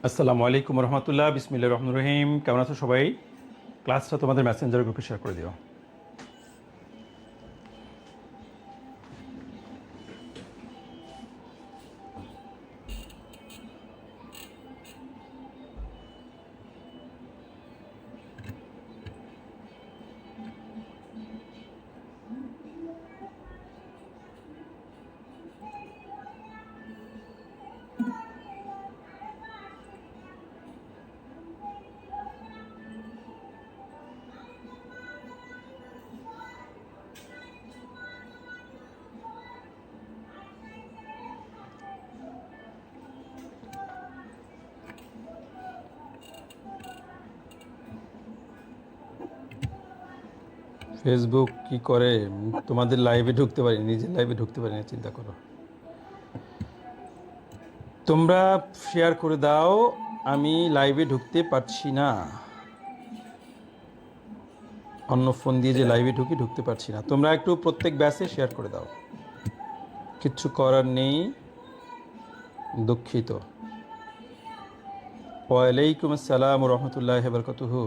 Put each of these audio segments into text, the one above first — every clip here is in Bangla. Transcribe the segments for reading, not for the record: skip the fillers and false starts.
আসসালামু আলাইকুম রহমতুল্লাহ, বিসমিল্লাহির রহমানির রহিম। কেমন আছো সবাই? ক্লাসটা তোমাদের মেসেঞ্জার গ্রুপে শেয়ার করে দিও। ফেসবুক কি করে তোমাদের লাইভে ঢুকতে পারি, নিজের লাইভে ঢুকতে পারি না, চিন্তা করো। তোমরা শেয়ার করে দাও, আমি লাইভে ঢুকতে পারছি না। অন্য ফোন দিয়ে যে লাইভে ঢুকতে পারছি না। তোমরা একটু প্রত্যেক ব্যাচে শেয়ার করে দাও। কিচ্ছু করার নেই, দুঃখিত। ওয়ালাইকুম আসসালাম রহমতুল্লাহি ওয়া বারাকাতুহু।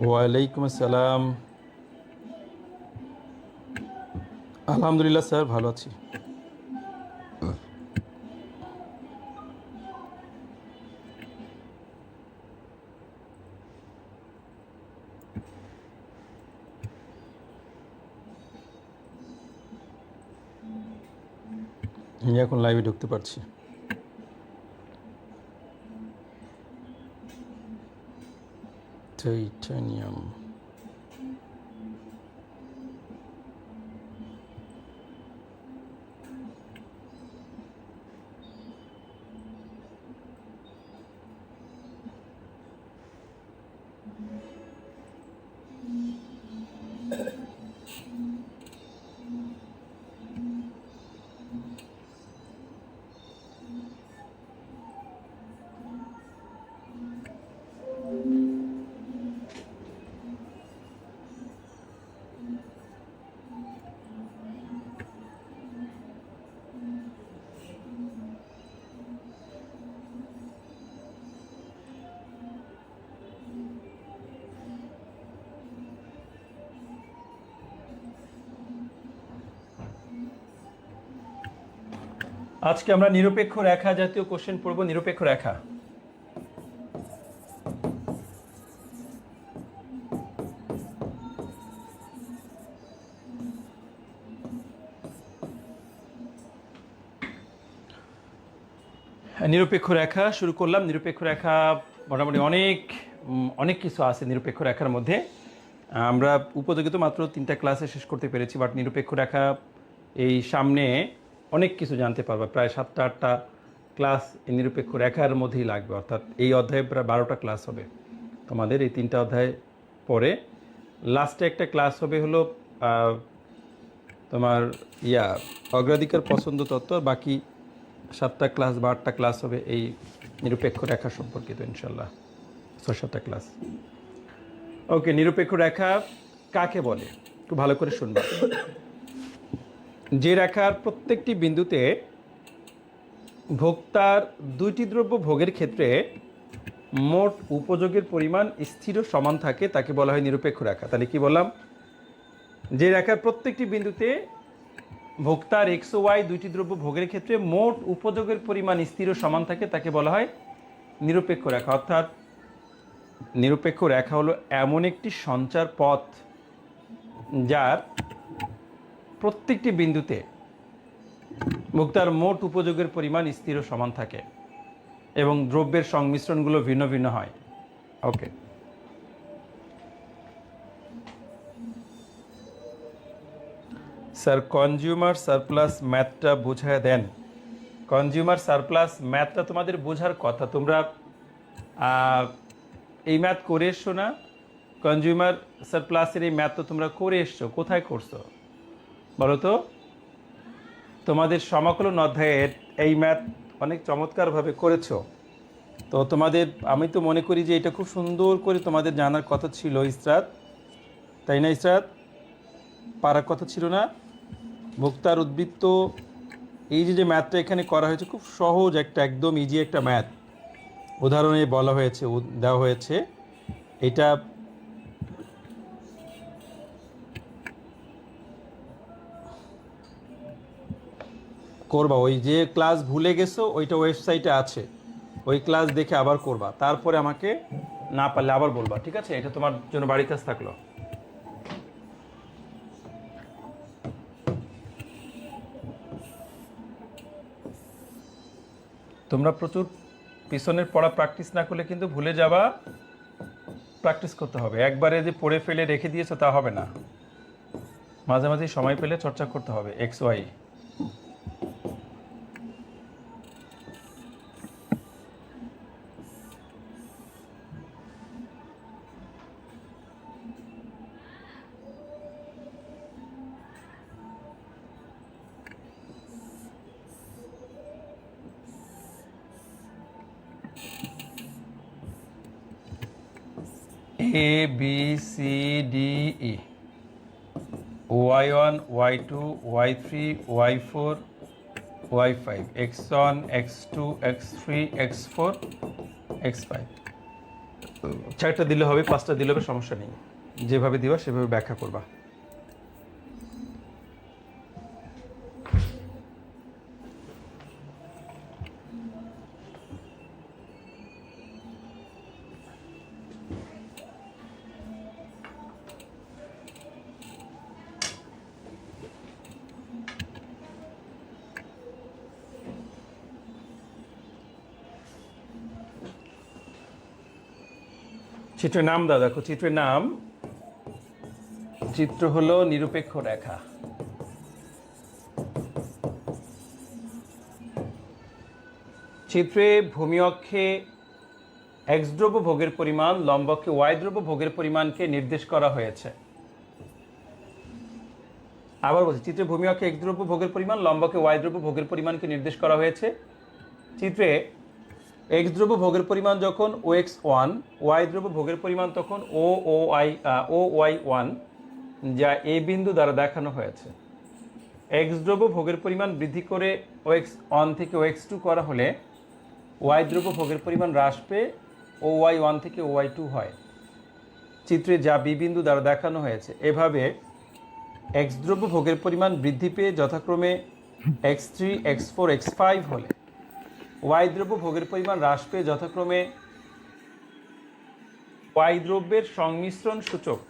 ওয়ালাইকুম আসসালাম। আলহামদুলিল্লাহ স্যার, ভালো আছি। আমি এখন লাইভে ঢুকতে পারছি। টাইটানিয়াম। আজকে আমরা নিরপেক্ষ রেখা জাতীয় কোশ্চেন পড়ব। নিরপেক্ষ রেখা, নিরপেক্ষ রেখা শুরু করলাম। নিরপেক্ষ রেখা মোটামুটি অনেক কিছু আছে নিরপেক্ষ রেখার মধ্যে। আমরা উপযোগী তো মাত্র 3টা ক্লাসে শেষ করতে পেরেছি, বাট নিরপেক্ষ রেখা এই সামনে অনেক কিছু জানতে পারবে। প্রায় 7টা-8টা ক্লাস এই নিরপেক্ষ রেখার মধ্যেই লাগবে, অর্থাৎ এই অধ্যায়ে প্রায় 12টা ক্লাস হবে তোমাদের। এই 3টা অধ্যায় পরে লাস্টে একটা ক্লাস হবে হলো তোমার অগ্রাধিকার পছন্দ তত্ত্ব। আর বাকি 7টা ক্লাস বা 8টা ক্লাস হবে এই নিরপেক্ষ রেখা সম্পর্কিত, ইনশাল্লাহ 6-7টা ক্লাস। ওকে, নিরপেক্ষ রেখা কাকে বলে একটু ভালো করে শুনবা। যে রেখার প্রত্যেকটি বিন্দুতে ভোক্তার 2টি দ্রব্য ভোগের ক্ষেত্রে মোট উপযোগের পরিমাণ স্থির ও সমান থাকে তাকে বলা হয় নিরপেক্ষ রেখা। তাহলে কি বললাম? যে রেখার প্রত্যেকটি বিন্দুতে ভোক্তার এক্স ও ওয়াই 2টি দ্রব্য ভোগের ক্ষেত্রে মোট উপযোগের পরিমাণ স্থির ও সমান থাকে তাকে বলা হয় নিরপেক্ষ রেখা। অর্থাৎ নিরপেক্ষ রেখা হলো এমন একটি সঞ্চার পথ যার প্রত্যেকটি বিন্দুতে ভোক্তার মোট উপযোগের পরিমাণ স্থির ও সমান থাকে এবং দ্রব্যের সংমিশ্রণগুলো ভিন্ন ভিন্ন হয়। ওকে, স্যার কনজিউমার সারপ্লাস ম্যাথটা বোঝায় দেন। কনজিউমার সারপ্লাস ম্যাথটা তোমাদের বোঝার কথা। তোমরা এই ম্যাথ করে এসছো না? কনজিউমার সারপ্লাসের এই ম্যাথ তো তোমরা করে এসছো, কোথায় করছো বলো তো? তোমাদের সমাকলন অধ্যায়ের এই ম্যাথ অনেক চমৎকারভাবে করেছো। তো তোমাদের আমি তো মনে করি যে এটা খুব সুন্দর করে তোমাদের জানার কথা ছিল ইসরাত, তাই না ইসরাত? পারার কথা ছিল না। ভোক্তার উদ্বৃত্ত, এই যে ম্যাথটা এখানে করা হয়েছে খুব সহজ একটা, একদম ইজি একটা ম্যাথ উদাহরণে বলা হয়েছে, দেওয়া হয়েছে। এটা করবা, ওই যে ক্লাস ভুলে গেছো ওইটা ওয়েবসাইটে আছে, ওই ক্লাস দেখে আবার করবা, তারপরে আমাকে না পারলে আবার বলবা, ঠিক আছে? এটা তোমার জন্য বাড়ির কাজ থাকলো। তোমরা প্রচুর পিছনের পড়া প্র্যাকটিস না করলে কিন্তু ভুলে যাবা, প্র্যাকটিস করতে হবে। একবারে যে পড়ে ফেলে রেখে দিয়েছো তা হবে না, মাঝে মাঝে সময় পেলে চর্চা করতে হবে। X Y, A B C D E, y1 y2 y3 y4 y5 x1 x2 x3 x4 x5। চারটা দিলে হবে, পাঁচটা দিলে হবে, সমস্যা নেই, যেভাবে দিবা সেভাবে ব্যাখ্যা করবা। চিত্রের নাম দাও, দেখো চিত্রের নাম, চিত্র হলো নিরপেক্ষ রেখা। চিত্রে ভূমি অক্ষে এক্স দ্রব্য ভোগের পরিমাণ, লম্ব অক্ষে ওয়াই দ্রব্য ভোগের পরিমাণকে নির্দেশ করা হয়েছে। আবার বলছি, চিত্রে ভূমি অক্ষে এক্স দ্রব্য ভোগের পরিমাণ, লম্ব অক্ষে ওয়াই দ্রব্য ভোগের পরিমাণকে নির্দেশ করা হয়েছে। চিত্রে এক্স দ্রব্য ভোগের পরিমাণ যখন ও এক্স ওয়ান, ওয়াই দ্রব্য ভোগের পরিমাণ তখন ও ওয়াই ওয়ান, যা এ বিন্দু দ্বারা দেখানো হয়েছে। এক্স দ্রব্য ভোগের পরিমাণ বৃদ্ধি করে ও এক্স ওয়ান থেকে ও এক্স টু করা হলে ওয়াই দ্রব্য ভোগের পরিমাণ হ্রাস পেয়ে ও ওয়াই ওয়ান থেকে ও ওয়াই টু হয়। চিত্রে যা বি বিন্দু দ্বারা দেখানো হয়েছে। এভাবে এক্স দ্রব্য ভোগের পরিমাণ বৃদ্ধি পেয়ে যথাক্রমে x three x four x five হলে ওয়াই দ্রব্য ভোগের পরিমাণ হ্রাস পেয়ে যথাক্রমে ওয়াই দ্রব্যের সংমিশ্রণ সূচক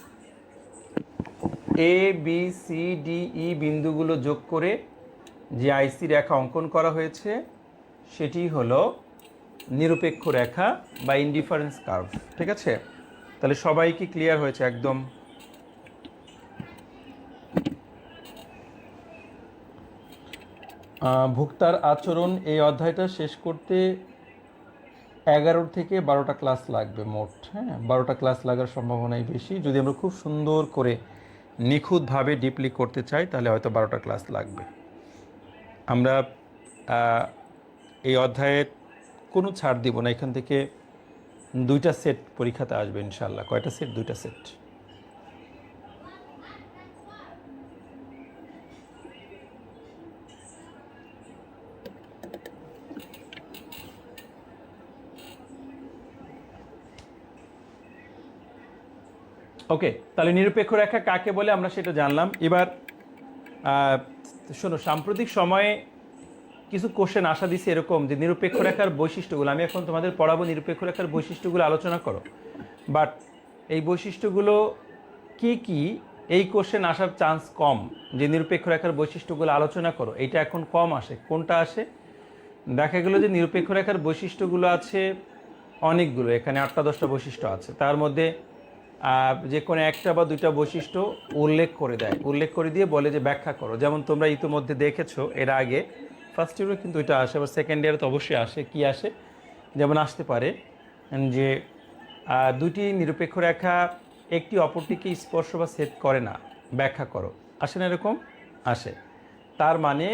এ বি সি ডি ই বিন্দুগুলো যোগ করে যে আইসি রেখা অঙ্কন করা হয়েছে সেটি হলো নিরপেক্ষ রেখা বা ইনডিফারেন্স কার্ভ। ঠিক আছে, তাহলে সবাই কি ক্লিয়ার হয়েছে একদম? ভোক্তার আচরণ এই অধ্যায়টা শেষ করতে 11 থেকে 12টা ক্লাস লাগবে মোট। হ্যাঁ, 12টা ক্লাস লাগার সম্ভাবনাই বেশি। যদি আমরা খুব সুন্দর করে নিখুঁতভাবে ডিপলি করতে চাই তাহলে হয়তো 12টা ক্লাস লাগবে। আমরা এই অধ্যায়ের কোনো ছাড় দিব না, এখান থেকে 2টা সেট পরীক্ষাতে আসবে ইনশাল্লাহ। কয়টা সেট? 2টা সেট। ওকে, তাহলে নিরপেক্ষ রেখা কাকে বলে আমরা সেটা জানলাম। এবার শোনো, সাম্প্রতিক সময়ে কিছু কোশ্চেন আসা দিছে এরকম যে নিরপেক্ষ রেখার বৈশিষ্ট্যগুলো, আমি এখন তোমাদের পড়াবো নিরপেক্ষ রেখার বৈশিষ্ট্যগুলো আলোচনা করো, বাট এই বৈশিষ্ট্যগুলো কি কি, এই কোশ্চেন আসার চান্স কম যে নিরপেক্ষ রেখার বৈশিষ্ট্যগুলো আলোচনা করো, এইটা এখন কম আসে। কোনটা আসে? দেখা গেলো যে নিরপেক্ষ রেখার বৈশিষ্ট্যগুলো আছে অনেকগুলো, এখানে 8টা-10টা বৈশিষ্ট্য আছে, তার মধ্যে যে কোনো একটা বা 2টা বৈশিষ্ট্য উল্লেখ করে দেয়, উল্লেখ করে দিয়ে বলে যে ব্যাখ্যা করো। যেমন তোমরা ইতিমধ্যে দেখেছো এর আগে, ফার্স্ট ইয়ারে কিন্তু এটা আসে, আবার সেকেন্ড ইয়ারে তো অবশ্যই আসে। কি আসে? যেমন আসতে পারে যে দুটি নিরপেক্ষ রেখা একটি অপরটিকে স্পর্শ বা ছেদ করে না, ব্যাখ্যা করো। আসে না এরকম? আসে। তার মানে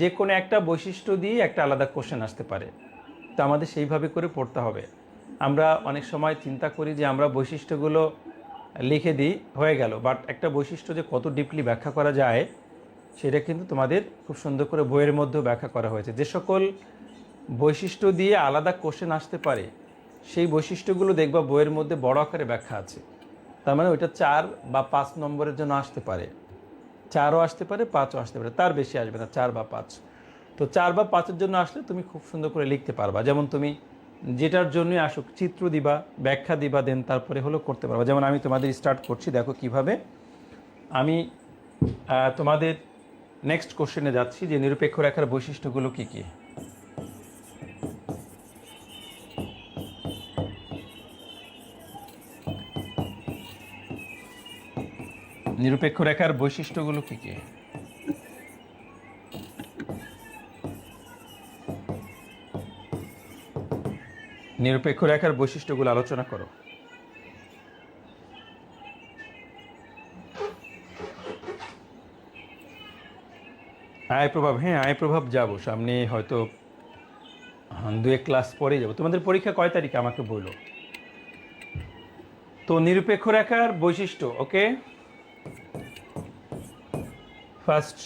যে কোনো একটা বৈশিষ্ট্য দিয়ে একটা আলাদা কোশ্চেন আসতে পারে, তো আমাদের সেইভাবে করে পড়তে হবে। আমরা অনেক সময় চিন্তা করি যে আমরা বৈশিষ্ট্যগুলো লিখে দিই, হয়ে গেল। বাট একটা বৈশিষ্ট্য যে কত ডিপলি ব্যাখ্যা করা যায় সেটা কিন্তু তোমাদের খুব সুন্দর করে বইয়ের মধ্যেও ব্যাখ্যা করা হয়েছে। যে সকল বৈশিষ্ট্য দিয়ে আলাদা কোশ্চেন আসতে পারে সেই বৈশিষ্ট্যগুলো দেখবা বইয়ের মধ্যে বড় আকারে ব্যাখ্যা আছে। তার মানে ওইটা 4 বা 5 নম্বরের জন্য আসতে পারে, 4ও আসতে পারে, 5ও আসতে পারে, তার বেশি আসবে না, 4 বা 5। তো 4 বা 5-এর জন্য আসলে তুমি খুব সুন্দর করে লিখতে পারবা। যেমন তুমি যেটার জন্যই আসুক চিত্র দিবা, ব্যাখ্যা দিবা, দেন তারপরে হলো করতে পারবা। যেমন আমি তোমাদের স্টার্ট করছি, দেখো কিভাবে আমি তোমাদের নেক্সট কোশ্চেনে যাচ্ছি যে নিরপেক্ষ রেখার বৈশিষ্ট্যগুলো কী কী। নিরপেক্ষ রেখার বৈশিষ্ট্যগুলো কী কী? নিরপেক্ষ রেখার বৈশিষ্ট্যগুলো আলোচনা করো। আয় প্রভাব, হ্যাঁ আয় প্রভাব যাবো সামনে, হয়তো 2-1 ক্লাস পরেই যাবো। তোমাদের পরীক্ষা কয় তারিখে আমাকে বলো। তো নিরপেক্ষ রেখার বৈশিষ্ট্য, ওকে। ফার্স্ট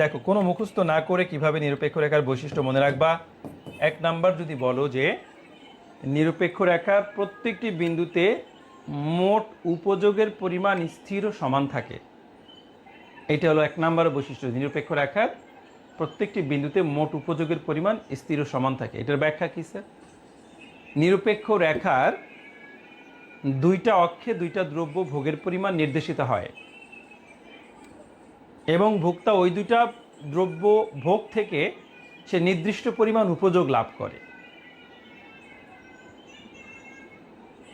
দেখো, কোনো মুখস্থ না করে কিভাবে নিরপেক্ষ রেখার বৈশিষ্ট্য মনে রাখবা। 1 নাম্বার যদি বলো যে নিরপেক্ষ রেখার প্রত্যেকটি বিন্দুতে মোট উপযোগের পরিমাণ স্থির ও সমান থাকে, এটা হলো 1 নাম্বার বৈশিষ্ট্য। নিরপেক্ষ রেখার প্রত্যেকটি বিন্দুতে মোট উপযোগের পরিমাণ স্থির ও সমান থাকে। এটার ব্যাখ্যা কী স্যার? নিরপেক্ষ রেখার 2টা অক্ষে 2টা দ্রব্য ভোগের পরিমাণ নির্দেশিত হয় এবং ভোক্তা ওই 2টা দ্রব্য ভোগ থেকে সে নির্দিষ্ট পরিমাণ উপযোগ লাভ করে।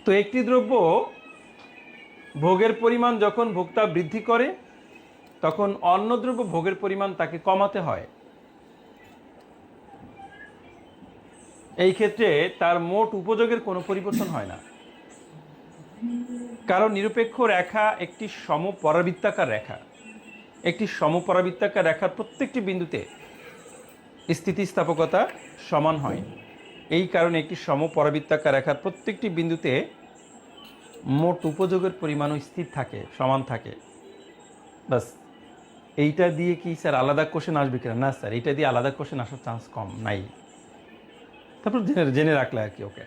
তো একটি দ্রব্য ভোগের পরিমাণ যখন ভোক্তা বৃদ্ধি করে তখন অন্য দ্রব্য ভোগের পরিমাণ তাকে কমাতে হয়। এই ক্ষেত্রে তার মোট উপযোগের কোনো পরিবর্তন হয় না, কারণ নিরপেক্ষ রেখা একটি সমপরাবৃত্তাকার রেখা। একটি সমপরাবৃত্তাকার রেখার প্রত্যেকটি বিন্দুতে স্থিতিস্থাপকতা সমান হয়। এই কারণে একটি সমপরাবৃত্তাকার রেখার প্রত্যেকটি বিন্দুতে মোট উপযোগের পরিমাণও স্থির থাকে, সমান থাকে। বাস, এইটা দিয়ে কি স্যার আলাদা কোশ্চেন আসবে কিনা? না স্যার, এইটা দিয়ে আলাদা কোশ্চেন আসার চান্স কম, নাই। তারপর জেনে রাখলে আর কি, ওকে।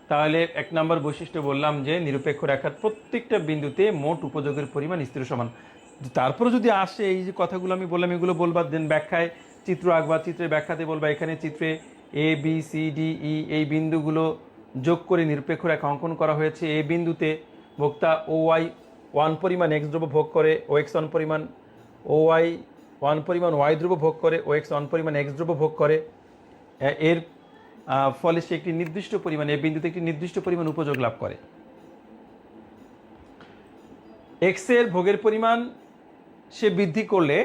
তাহলে 1 নম্বর বৈশিষ্ট্য বললাম যে নিরপেক্ষ রেখার প্রত্যেকটা বিন্দুতে মোট উপযোগের পরিমাণ স্থির সমান। তারপরে যদি আসে এই যে কথাগুলো আমি বললাম, এগুলো বলবা, দেন ব্যাখ্যায় চিত্র আঁকবা, চিত্রের ব্যাখ্যাতে বলবা এখানে চিত্রে এ বি সি ডি ই এই বিন্দুগুলো যোগ করে নিরপেক্ষ রেখা অঙ্কন করা হয়েছে। এই বিন্দুতে ভোক্তা ও ওয়াই 1 পরিমাণ এক্স দ্রব্য ভোগ করে, ও এক্স 1 পরিমাণ, ও ওয়াই 1 পরিমাণ ওয়াই দ্রব্য ভোগ করে, ও এক্স 1 পরিমাণ এক্স দ্রব্য ভোগ করে। এর ফলে সে একটি নির্দিষ্ট পরিমাণ, এই বিন্দুতে একটি নির্দিষ্ট পরিমাণ উপযোগ লাভ করে। এক্সের ভোগের পরিমাণ সে বৃদ্ধি করলে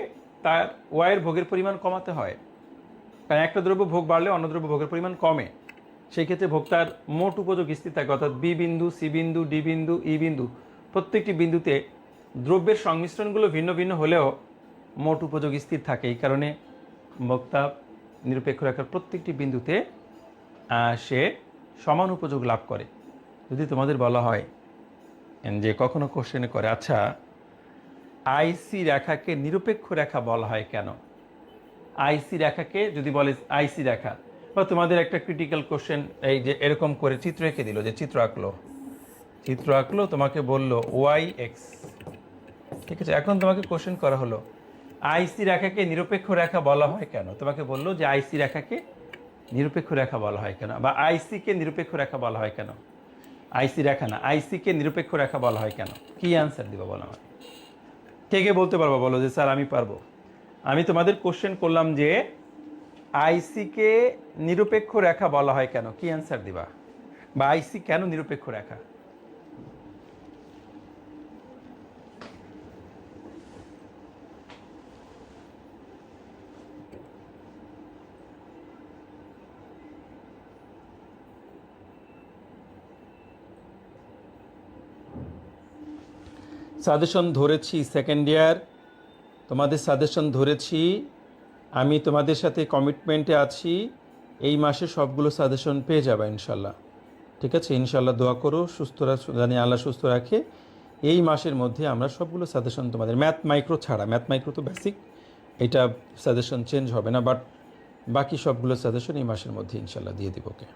তার ওয়াইয়ের ভোগের পরিমাণ কমাতে হয়, কারণ একটা দ্রব্য ভোগ বাড়লে অন্য দ্রব্য ভোগের পরিমাণ কমে। সেই ক্ষেত্রে ভোক্তার মোট উপযোগ স্থির থাকে, অর্থাৎ বি বিন্দু, সি বিন্দু, ডি বিন্দু, ই বিন্দু প্রত্যেকটি বিন্দুতে দ্রব্যের সংমিশ্রণগুলো ভিন্ন ভিন্ন হলেও মোট উপযোগ স্থির থাকে। এই কারণে ভোক্তা নিরপেক্ষ রেখার প্রত্যেকটি বিন্দুতে সে সমান উপযোগ লাভ করে। যদি তোমাদের বলা হয় যে কখনো কোশ্চেনে করে, আচ্ছা আইসি রেখাকে নিরপেক্ষ রেখা বলা হয় কেন? আইসি রেখাকে যদি বলে আইসি রেখা, বা তোমাদের একটা ক্রিটিক্যাল কোশ্চেন এই যে এরকম করে চিত্র এঁকে দিল, যে চিত্র আঁকলো, তোমাকে বলল ওয়াই এক্স, ঠিক আছে। এখন তোমাকে কোশ্চেন করা হলো আইসি রেখাকে নিরপেক্ষ রেখা বলা হয় কেন? তোমাকে বললো যে আইসি রেখাকে নিরপেক্ষ রেখা বলা হয় কেন, বা আইসিকে নিরপেক্ষ রেখা বলা হয় কেন? আইসি রেখা না, আইসিকে নিরপেক্ষ রেখা বলা হয় কেন? কি অ্যান্সার দিবা বলো আমাকে? কে কে বলতে পারবো? বলো যে স্যার আমি পারবো। আমি তোমাদের কোশ্চেন করলাম যে আইসিকে নিরপেক্ষ রেখা বলা হয় কেন, কি অ্যান্সার দিবা? বা আইসি কেন নিরপেক্ষ রেখা? সাজেশন ধরেছি সেকেন্ড ইয়ার, তোমাদের সাজেশন ধরেছি আমি, তোমাদের সাথে কমিটমেন্টে আছি। এই মাসে সবগুলো সাজেশন পেয়ে যাবে ইনশাল্লাহ, ঠিক আছে। ইনশাল্লাহ দোয়া করো, সুস্থ জানি আল্লাহ সুস্থ রাখে। এই মাসের মধ্যে আমরা সবগুলো সাজেশন তোমাদের ম্যাথ মাইক্রো ছাড়া, ম্যাথ মাইক্রো তো বেসিক, এটা সাজেশন চেঞ্জ হবে না, বাট বাকি সবগুলো সাজেশন এই মাসের মধ্যে ইনশাল্লাহ দিয়ে দিব। ওকে,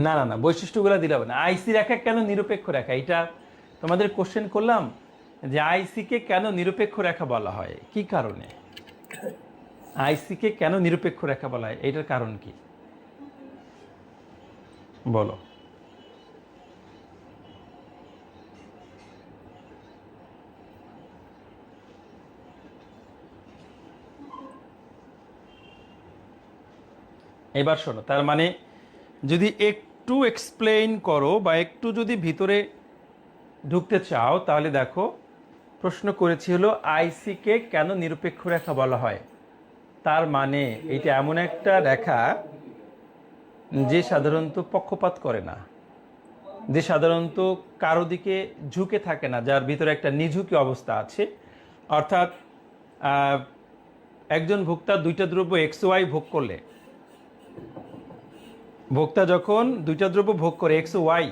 না না না, বৈশিষ্ট্যগুলো দিলে হবে না। আইসি রেখা কেন নিরপেক্ষ রেখা, এটা তোমাদের কোশ্চেন করলাম যে আইসিকে কেন নিরপেক্ষ রেখা বলা হয়, কি কারণে আইসিকে কেন নিরপেক্ষ রেখা বলা হয়, এটার কারণ কি বলো। এবার শোনো, তার মানে যদি একটু এক্সপ্লেইন করো বা একটু যদি ভিতরে ঢুকতে চাও, তাহলে দেখো প্রশ্ন করেছি হলো আইসিকে কেন নিরপেক্ষ রেখা বলা হয়। তার মানে এটা এমন একটা রেখা যে সাধারণত পক্ষপাত করে না, যে সাধারণত কারো দিকে ঝুঁকে থাকে না, যার ভিতরে একটা নিঝুঁকি অবস্থা আছে। অর্থাৎ একজন ভোক্তা দুইটা দ্রব্য এক্স ওয়াই ভোগ করলে, ভোক্তা যখন দুইটা দ্রব্য ভোগ করে এক্স ওয়াই,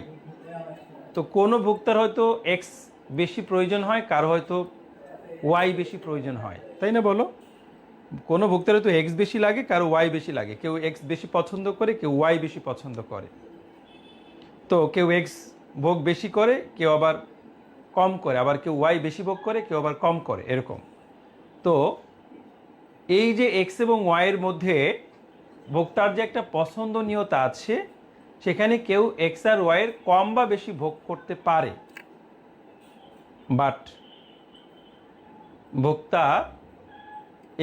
তো কোনো ভোক্তার হয়তো এক্স বেশি প্রয়োজন হয়, কারো হয়তো ওয়াই বেশি প্রয়োজন হয়, তাই না বলো। কোনো ভোক্তার হয়তো এক্স বেশি লাগে, কারো ওয়াই বেশি লাগে, কেউ এক্স বেশি পছন্দ করে, কেউ ওয়াই বেশি পছন্দ করে। তো কেউ এক্স ভোগ বেশি করে, কেউ আবার কম করে, আবার কেউ ওয়াই বেশি ভোগ করে, কেউ আবার কম করে, এরকম। তো এই যে এক্স এবং ওয়াইয়ের মধ্যে ভোক্তার যে একটা পছন্দনীয়তা আছে, সেখানে কেউ এক্স আর ওয়াইয়ের কম বা বেশি ভোগ করতে পারে, বাট ভোক্তা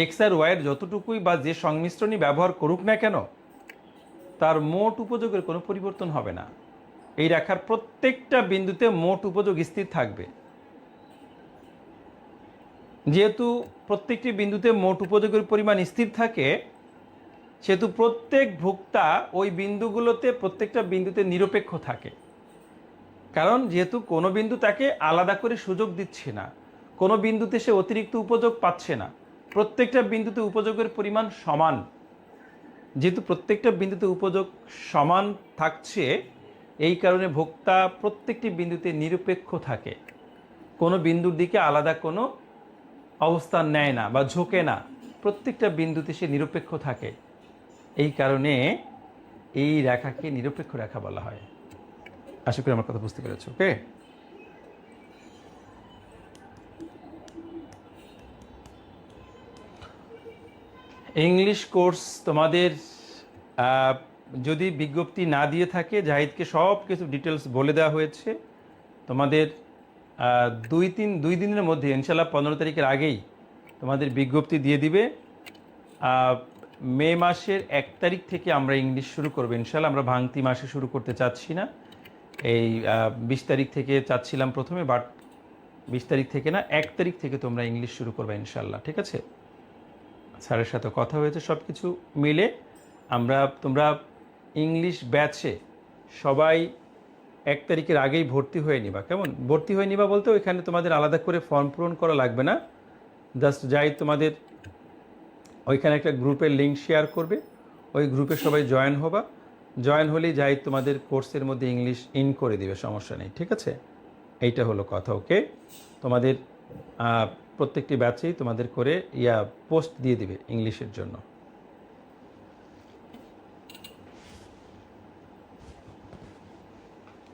এক্স আর ওয়াইয়ের যতটুকুই বা যে সংমিশ্রণই ব্যবহার করুক না কেন, তার মোট উপযোগের কোনো পরিবর্তন হবে না। এই রেখার প্রত্যেকটা বিন্দুতে মোট উপযোগ স্থির থাকবে। যেহেতু প্রত্যেকটি বিন্দুতে মোট উপযোগের পরিমাণ স্থির থাকে, সেহেতু প্রত্যেক ভোক্তা ওই বিন্দুগুলোতে প্রত্যেকটা বিন্দুতে নিরপেক্ষ থাকে। কারণ যেহেতু কোনো বিন্দু তাকে আলাদা করে সুযোগ দিচ্ছে না, কোনো বিন্দুতে সে অতিরিক্ত উপযোগ পাচ্ছে না, প্রত্যেকটা বিন্দুতে উপযোগের পরিমাণ সমান। যেহেতু প্রত্যেকটা বিন্দুতে উপযোগ সমান থাকছে, এই কারণে ভোক্তা প্রত্যেকটি বিন্দুতে নিরপেক্ষ থাকে, কোনো বিন্দুর দিকে আলাদা কোনো অবস্থান নেয় না বা ঝোঁকে না, প্রত্যেকটা বিন্দুতে সে নিরপেক্ষ থাকে। এই কারণে এই রেখাকে নিরপেক্ষ রেখা বলা হয়। আশা করি আমার কথা বুঝতে পেরেছো। ওকে, ইংলিশ কোর্স তোমাদের যদি বিজ্ঞপ্তি না দিয়ে থাকে, জাহিদকে সব কিছু ডিটেলস বলে দেওয়া হয়েছে। তোমাদের 2 দিনের মধ্যে ইনশাল্লাহ 15 তারিখের আগেই তোমাদের বিজ্ঞপ্তি দিয়ে দিবে। মে মাসের 1 তারিখ থেকে আমরা ইংলিশ শুরু করবো ইনশাল্লাহ। আমরা ভাঙতি মাসে শুরু করতে চাচ্ছি না, এই 20 তারিখ থেকে চাচ্ছিলাম প্রথমে, বাট 20 তারিখ থেকে না, 1 তারিখ থেকে তোমরা ইংলিশ শুরু করবে ইনশাল্লাহ, ঠিক আছে। স্যারের সাথে কথা হয়েছে, সব কিছু মিলে তোমরা ইংলিশ ব্যাচে সবাই 1 তারিখের আগেই ভর্তি হয়ে নিবা। কেমন ভর্তি হয়ে নিবা বলতে, ওইখানে তোমাদের আলাদা করে ফর্ম পূরণ করা লাগবে না, জাস্ট যাই তোমাদের ওইখানে একটা গ্রুপের লিঙ্ক শেয়ার করবে, ওই গ্রুপে সবাই জয়েন হবা। জয়েন হলেই যাই তোমাদের কোর্সের মধ্যে ইংলিশ ইন করে দিবে, সমস্যা নেই, ঠিক আছে। এইটা হলো কথা। ওকে, তোমাদের প্রত্যেকটি ব্যাচেই তোমাদের করে পোস্ট দিয়ে দিবে ইংলিশের জন্য।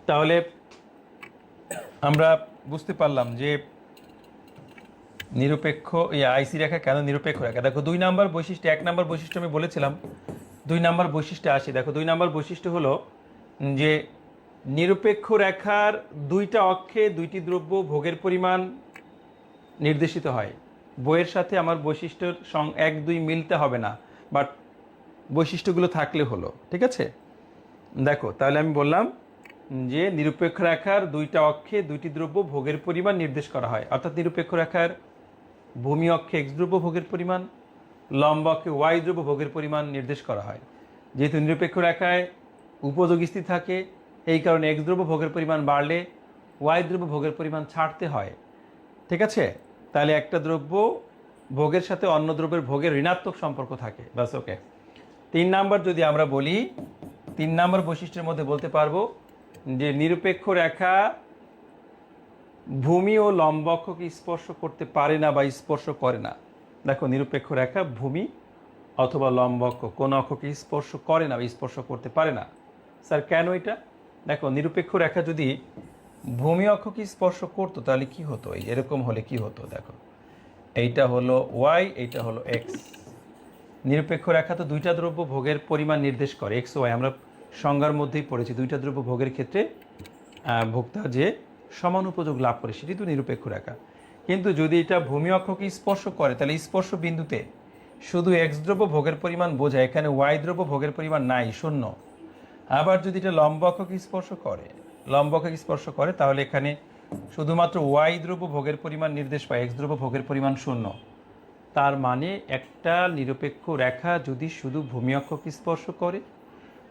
তাহলে আমরা বুঝতে পারলাম যে নিরপেক্ষ আইসি রেখা কেন নিরপেক্ষ রেখা। দেখো 2 নাম্বার বৈশিষ্ট্য, 1 নাম্বার বৈশিষ্ট্য আমি বলেছিলাম, 2 নাম্বার বৈশিষ্ট্যে আসি। দেখো 2 নাম্বার বৈশিষ্ট্য হলো যে নিরপেক্ষ রেখার 2টা অক্ষে 2টি দ্রব্য ভোগের পরিমাণ নির্দেশিত হয়। বইয়ের সাথে আমার বৈশিষ্ট্যের 1, 2 মিলতে হবে না, বাট বৈশিষ্ট্যগুলো থাকলে হলো, ঠিক আছে। দেখো তাহলে আমি বললাম যে নিরপেক্ষ রেখার 2টা অক্ষে 2টি দ্রব্য ভোগের পরিমাণ নির্দেশ করা হয়। অর্থাৎ নিরপেক্ষ রেখার ভূমি অক্ষে এক্স দ্রব্য ভোগের পরিমাণ, লম্ব অক্ষে ওয়াই দ্রব্য ভোগের পরিমাণ নির্দেশ করা হয়। যেহেতু নিরপেক্ষ রেখায় উপযোগী স্থিতি থাকে, এই কারণে এক্স দ্রব্য ভোগের পরিমাণ বাড়লে ওয়াই দ্রব্য ভোগের পরিমাণ ছাড়তে হয়। ঠিক আছে, তাহলে একটা দ্রব্য ভোগের সাথে অন্য দ্রব্যের ভোগের ঋণাত্মক সম্পর্ক থাকে, বাস। ওকে, 3 নাম্বার যদি আমরা বলি, 3 নাম্বার বৈশিষ্ট্যের মধ্যে বলতে পারবো যে নিরপেক্ষ রেখা ভূমি ও লম্ব অক্ষকে স্পর্শ করতে পারে না বা স্পর্শ করে না। দেখো, নিরপেক্ষ রেখা ভূমি অথবা লম্ব অক্ষ কোন অক্ষকে স্পর্শ করে না বা স্পর্শ করতে পারে না। স্যার কেন এটা? দেখো, নিরপেক্ষ রেখা যদি ভূমি অক্ষকে স্পর্শ করতো তাহলে কি হতো? এরকম হলে কি হতো? দেখো, এইটা হলো ওয়াই, এইটা হলো এক্স। নিরপেক্ষ রেখা তো দুইটা দ্রব্য ভোগের পরিমাণ নির্দেশ করে, এক্স ওয়াই। আমরা সংজ্ঞার মধ্যেই পড়েছি, দুইটা দ্রব্য ভোগের ক্ষেত্রে ভোক্তা যে সমান উপযোগ লাভ করে সেটি তো নিরপেক্ষ রেখা। কিন্তু যদি এটা ভূমি অক্ষকে স্পর্শ করে তাহলে স্পর্শ বিন্দুতে শুধু এক্স দ্রব্য ভোগের পরিমাণ বোঝায়, এখানে ওয়াই দ্রব্য ভোগের পরিমাণ নাই, শূন্য। আবার যদি এটা লম্ব অক্ষকে স্পর্শ করে, লম্ব অক্ষকে স্পর্শ করে তাহলে এখানে শুধুমাত্র ওয়াই দ্রব্য ভোগের পরিমাণ নির্দেশ পায়, এক্স দ্রব্য ভোগের পরিমাণ শূন্য। তার মানে একটা নিরপেক্ষ রেখা যদি শুধু ভূমি অক্ষকে স্পর্শ করে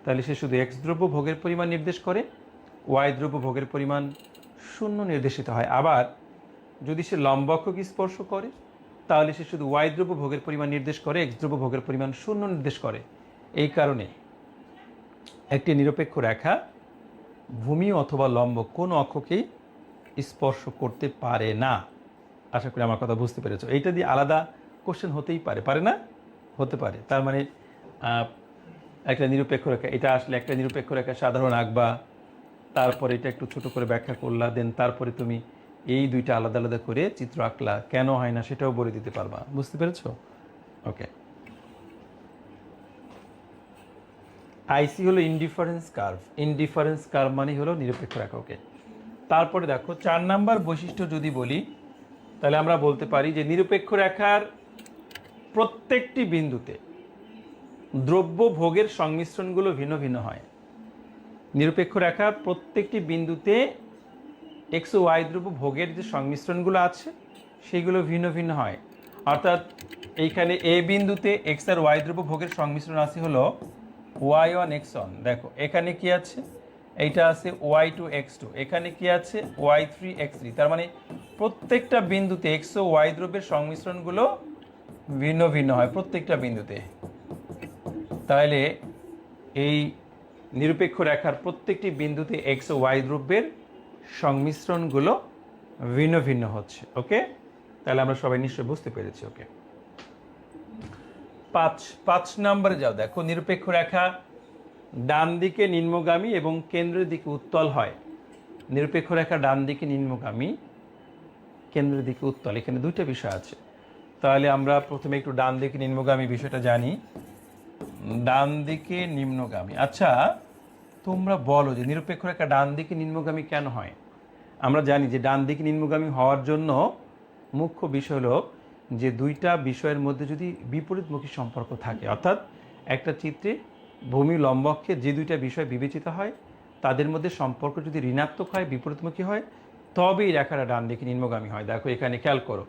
তাহলে সে শুধু এক্স দ্রব্য ভোগের পরিমাণ নির্দেশ করে, ওয়াই দ্রব্য ভোগের পরিমাণ শূন্য নির্দেশিত হয়। আবার যদি সে লম্ব অক্ষকে স্পর্শ করে তাহলে সে শুধু ওয়াই দ্রব্য ভোগের পরিমাণ নির্দেশ করে, এক্স দ্রব্য ভোগের পরিমাণ শূন্য নির্দেশ করে। এই কারণে একটি নিরপেক্ষ রেখা ভূমি অথবা লম্ব কোনো অক্ষকেই স্পর্শ করতে পারে না। আশা করি আমার কথা বুঝতে পেরেছো। এইটা দিয়ে আলাদা কোশ্চেন হতেই পারে, পারে না? হতে পারে। তার মানে একটা নিরপেক্ষ রেখা, এটা আসলে একটা নিরপেক্ষ রেখা সাধারণ আঁকবা, তারপরে এটা একটু ছোট করে ব্যাখ্যা করলা, দেন তারপরে তুমি এই দুইটা আলাদা আলাদা করে চিত্র আঁকলা, কেন হয় না সেটাও বলে দিতে পারবা। বুঝতে পেরেছো? ওকে। আইসি হলো ইনডিফারেন্স কার্ভ। ইনডিফারেন্স কার্ভ মানে হলো নিরপেক্ষ রেখা। ওকে, তারপরে দেখো 4 নাম্বার বৈশিষ্ট্য যদি বলি তাহলে আমরা বলতে পারি যে নিরপেক্ষ রেখার প্রত্যেকটি বিন্দুতে দ্রব্য ভোগের সংমিশ্রণগুলো ভিন্ন ভিন্ন হয়। নিরপেক্ষ রেখার প্রত্যেকটি বিন্দুতে এক্স ও ওয়াই দ্রব্য ভোগের যে সংমিশ্রণগুলো আছে সেগুলো ভিন্ন ভিন্ন হয়। অর্থাৎ এইখানে এ বিন্দুতে এক্স আর ওয়াই দ্রব্য ভোগের সংমিশ্রণ আছে হলো ওয়াই ওয়ান এক্স ওয়ান। দেখো এখানে কি আছে? এইটা আছে ওয়াই টু এক্স টু। এখানে কি আছে? Y three X three. তার মানে প্রত্যেকটা বিন্দুতে এক্স ও ওয়াই দ্রব্যের সংমিশ্রণগুলো ভিন্ন ভিন্ন হয় প্রত্যেকটা বিন্দুতে। তাহলে এই নিরপেক্ষ রেখার প্রত্যেকটি বিন্দুতে এক্স ও ওয়াই দ্রব্যের সংমিশ্রণগুলো ভিন্ন ভিন্ন হচ্ছে। ওকে, তাহলে আমরা সবাই নিশ্চয়ই বুঝতে পেরেছি। ওকে, 5 নম্বরে যাও। দেখো, নিরপেক্ষ রেখা ডান দিকে নিম্নগামী এবং কেন্দ্রের দিকে উত্তল হয়। নিরপেক্ষ রেখা ডান দিকে নিম্নগামী, কেন্দ্রের দিকে উত্তল, এখানে দুইটা বিষয় আছে। তাহলে আমরা প্রথমে একটু ডান দিকে নিম্নগামী বিষয়টা জানি। ডান দিকে নিম্নগামী, আচ্ছা তোমরা বলো যে নিরপেক্ষ রেখা ডান দিকে নিম্নগামী কেন হয়? আমরা জানি যে ডান দিকে নিম্নগামী হওয়ার জন্য মুখ্য বিষয় হলো যে দুইটা বিষয়ের মধ্যে যদি বিপরীতমুখী সম্পর্ক থাকে, অর্থাৎ একটা চিত্রে ভূমি লম্ব অক্ষে যে দুইটা বিষয় বিবেচিত হয় তাদের মধ্যে সম্পর্ক যদি ঋণাত্মক হয়, বিপরীতমুখী হয়, তবেই রেখাটা ডান দিকে নিম্নগামী হয়। দেখো এখানে খেয়াল করো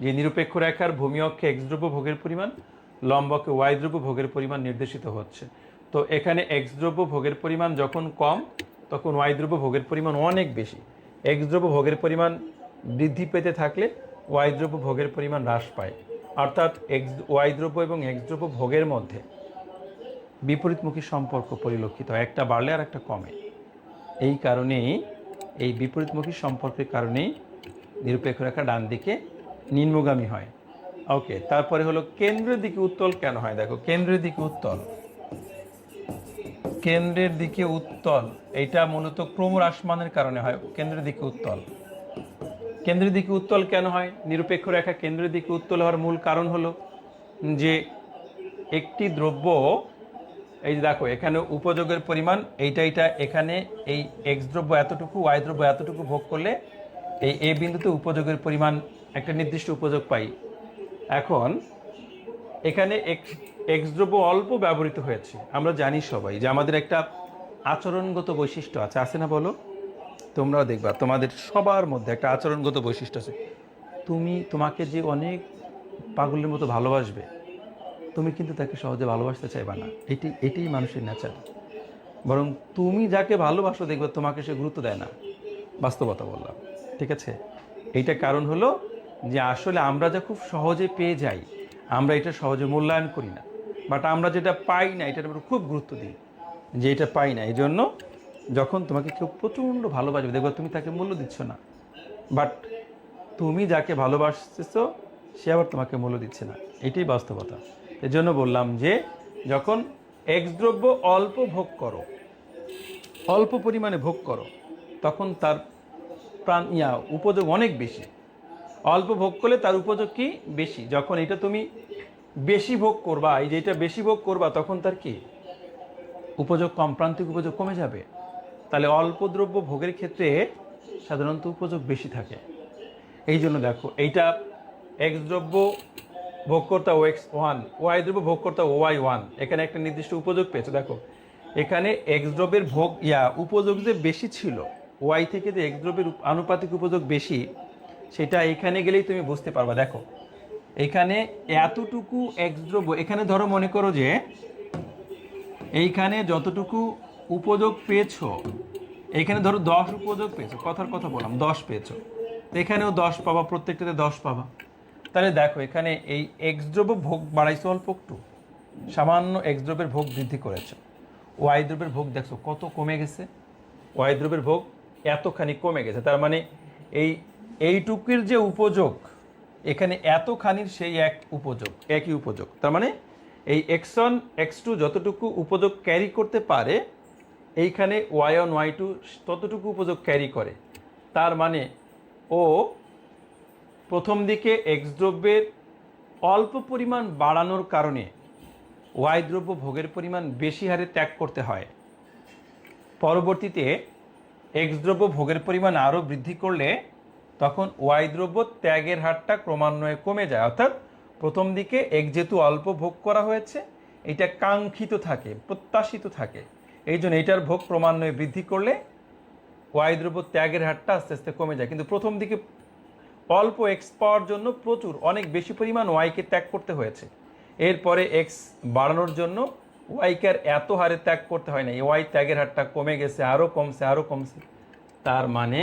যে নিরপেক্ষ রেখার ভূমি অক্ষে এক্স দ্রব্য ভোগের পরিমাণ, লম্ব অক্ষে ওয়াই দ্রব্য ভোগের পরিমাণ নির্দেশিত হচ্ছে। তো এখানে এক্স দ্রব্য ভোগের পরিমাণ যখন কম তখন ওয়াই দ্রব্য ভোগের পরিমাণ অনেক বেশি। এক্স দ্রব্য ভোগের পরিমাণ বৃদ্ধি পেতে থাকলে ওয়াই দ্রব্য ভোগের পরিমাণ হ্রাস পায়। অর্থাৎ ওয়াই দ্রব্য এবং এক্স দ্রব্য ভোগের মধ্যে বিপরীতমুখী সম্পর্ক পরিলক্ষিত হয়, একটা বাড়লে আর একটা কমে। এই কারণেই, এই বিপরীতমুখী সম্পর্কের কারণেই নিরপেক্ষ রেখা ডান দিকে নিম্নগামী হয়। ওকে, তারপরে হলো কেন্দ্রের দিকে উত্তল কেন হয়? দেখো কেন্দ্রের দিকে উত্তল, কেন্দ্রের দিকে উত্তল এটা মূলত ক্রমহ্রাসমানের কারণে হয়। কেন্দ্রের দিকে উত্তল, কেন্দ্রের দিকে উত্তল কেন হয়? নিরপেক্ষ রেখা কেন্দ্রের দিকে উত্তল হওয়ার মূল কারণ হলো যে একটি দ্রব্য, এই যে দেখো এখানে উপযোগের পরিমাণ এইটা, এখানে এই এক্স দ্রব্য এতটুকু, ওয়াই দ্রব্য এতটুকু ভোগ করলে এই এ বিন্দুতে উপযোগের পরিমাণ একটা নির্দিষ্ট উপযোগ পাই। এখন এখানে এক্স দ্রব্য অল্প ব্যবহৃত হয়েছে। আমরা জানি সবাই যে আমাদের একটা আচরণগত বৈশিষ্ট্য আছে না? বলো, তোমরাও দেখবা তোমাদের সবার মধ্যে একটা আচরণগত বৈশিষ্ট্য আছে। তোমাকে যে অনেক পাগলের মতো ভালোবাসবে, তুমি কিন্তু তাকে সহজে ভালোবাসতে চাইবা না। এটাই মানুষের নেচার। বরং তুমি যাকে ভালোবাসো দেখবে তোমাকে সে গুরুত্ব দেয় না। বাস্তবতা বললাম, ঠিক আছে? এইটা কারণ হলো যে আসলে আমরা যা খুব সহজে পেয়ে যাই, আমরা এটা সহজে মূল্যায়ন করি না। বাট আমরা যেটা পাই না এটার উপর খুব গুরুত্ব দিই, যে এটা পাই না। এই জন্য যখন তোমাকে কেউ প্রচণ্ড ভালোবাসবে দেখবে তুমি তাকে মূল্য দিচ্ছ না, বাট তুমি যাকে ভালোবাসতেছো সে আবার তোমাকে মূল্য দিচ্ছে না। এটাই বাস্তবতা। এই জন্য বললাম যে যখন এক্স দ্রব্য অল্প ভোগ করো, অল্প পরিমাণে ভোগ করো, তখন তার উপযোগ অনেক বেশি। অল্প ভোগ করলে তার উপযোগ কি বেশি। যখন এটা তুমি বেশি ভোগ করবা, এই যে এটা বেশি ভোগ করবা, তখন তার কি উপযোগ কম, প্রান্তিক উপযোগ কমে যাবে। তাহলে অল্প দ্রব্য ভোগের ক্ষেত্রে সাধারণত উপযোগ বেশি থাকে। এই জন্য দেখো এইটা এক্স দ্রব্য ভোগকর্তা ও এক্স ওয়ান, ওয়াই দ্রব্য ভোগকর্তা ও ওয়াই ওয়ান, এখানে একটা নির্দিষ্ট উপযোগ পেয়েছে। দেখো এখানে এক্স দ্রব্যের ভোগ উপযোগ যে বেশি ছিল, ওয়াই থেকে যে এক্স দ্রব্যের আনুপাতিক উপযোগ বেশি, সেটা এখানে গেলেই তুমি বুঝতে পারবা। দেখো এখানে এতটুকু এক্স দ্রব্য, এখানে ধরো মনে করো যে এইখানে যতটুকু উপযোগ পেয়েছো, এখানে ধরো 10 উপযোগ পেয়েছো, কথার কথা বললাম 10 পেয়েছো, এখানেও 10 পাবা, প্রত্যেকটাতে 10 পাবা। তাহলে দেখো এখানে এই এক্স দ্রব্য ভোগ বাড়াইছো অল্প একটু, সামান্য এক্স দ্রব্যের ভোগ বৃদ্ধি করেছো। ওয়াই দ্রব্যের ভোগ দেখছো কত কমে গেছে, ওয়াই দ্রব্যের ভোগ এতখানি কমে গেছে। তার মানে এইটুকুর যে উপযোগ, এখানে এতখানির সেই এক উপযোগ, একই উপযোগ। তার মানে এই এক্স ওয়ান এক্স টু যতটুকু উপযোগ ক্যারি করতে পারে, এইখানে ওয়াই ওয়ান ওয়াই টু ততটুকু উপযোগ ক্যারি করে। তার মানে ও প্রথম দিকে এক্স দ্রব্যের অল্প পরিমাণ বাড়ানোর কারণে ওয়াই দ্রব্য ভোগের পরিমাণ বেশি হারে ত্যাগ করতে হয়। পরবর্তীতে এক্স দ্রব্য ভোগের পরিমাণ আরও বৃদ্ধি করলে তখন ওয়াই দ্রব্য ত্যাগের হারটা ক্রমান্বয়ে কমে যায়। অর্থাৎ প্রথম দিকে এক্স যেহেতু অল্প ভোগ করা হয়েছে, এটা কাঙ্ক্ষিত থাকে, প্রত্যাশিত থাকে, এই জন্য এটার ভোগ ক্রমান্বয়ে বৃদ্ধি করলে ওয়াই দ্রব্য ত্যাগের হারটা আস্তে আস্তে কমে যায়। কিন্তু প্রথম দিকে অল্প এক্স পাওয়ার জন্য প্রচুর অনেক বেশি পরিমাণ ওয়াইকে ত্যাগ করতে হয়েছে। এরপরে এক্স বাড়ানোর জন্য ওয়াইকে আর এত হারে ত্যাগ করতে হয় না, এই ওয়াই ত্যাগের হারটা কমে গেছে, আরও কমছে, আরও কমছে। তার মানে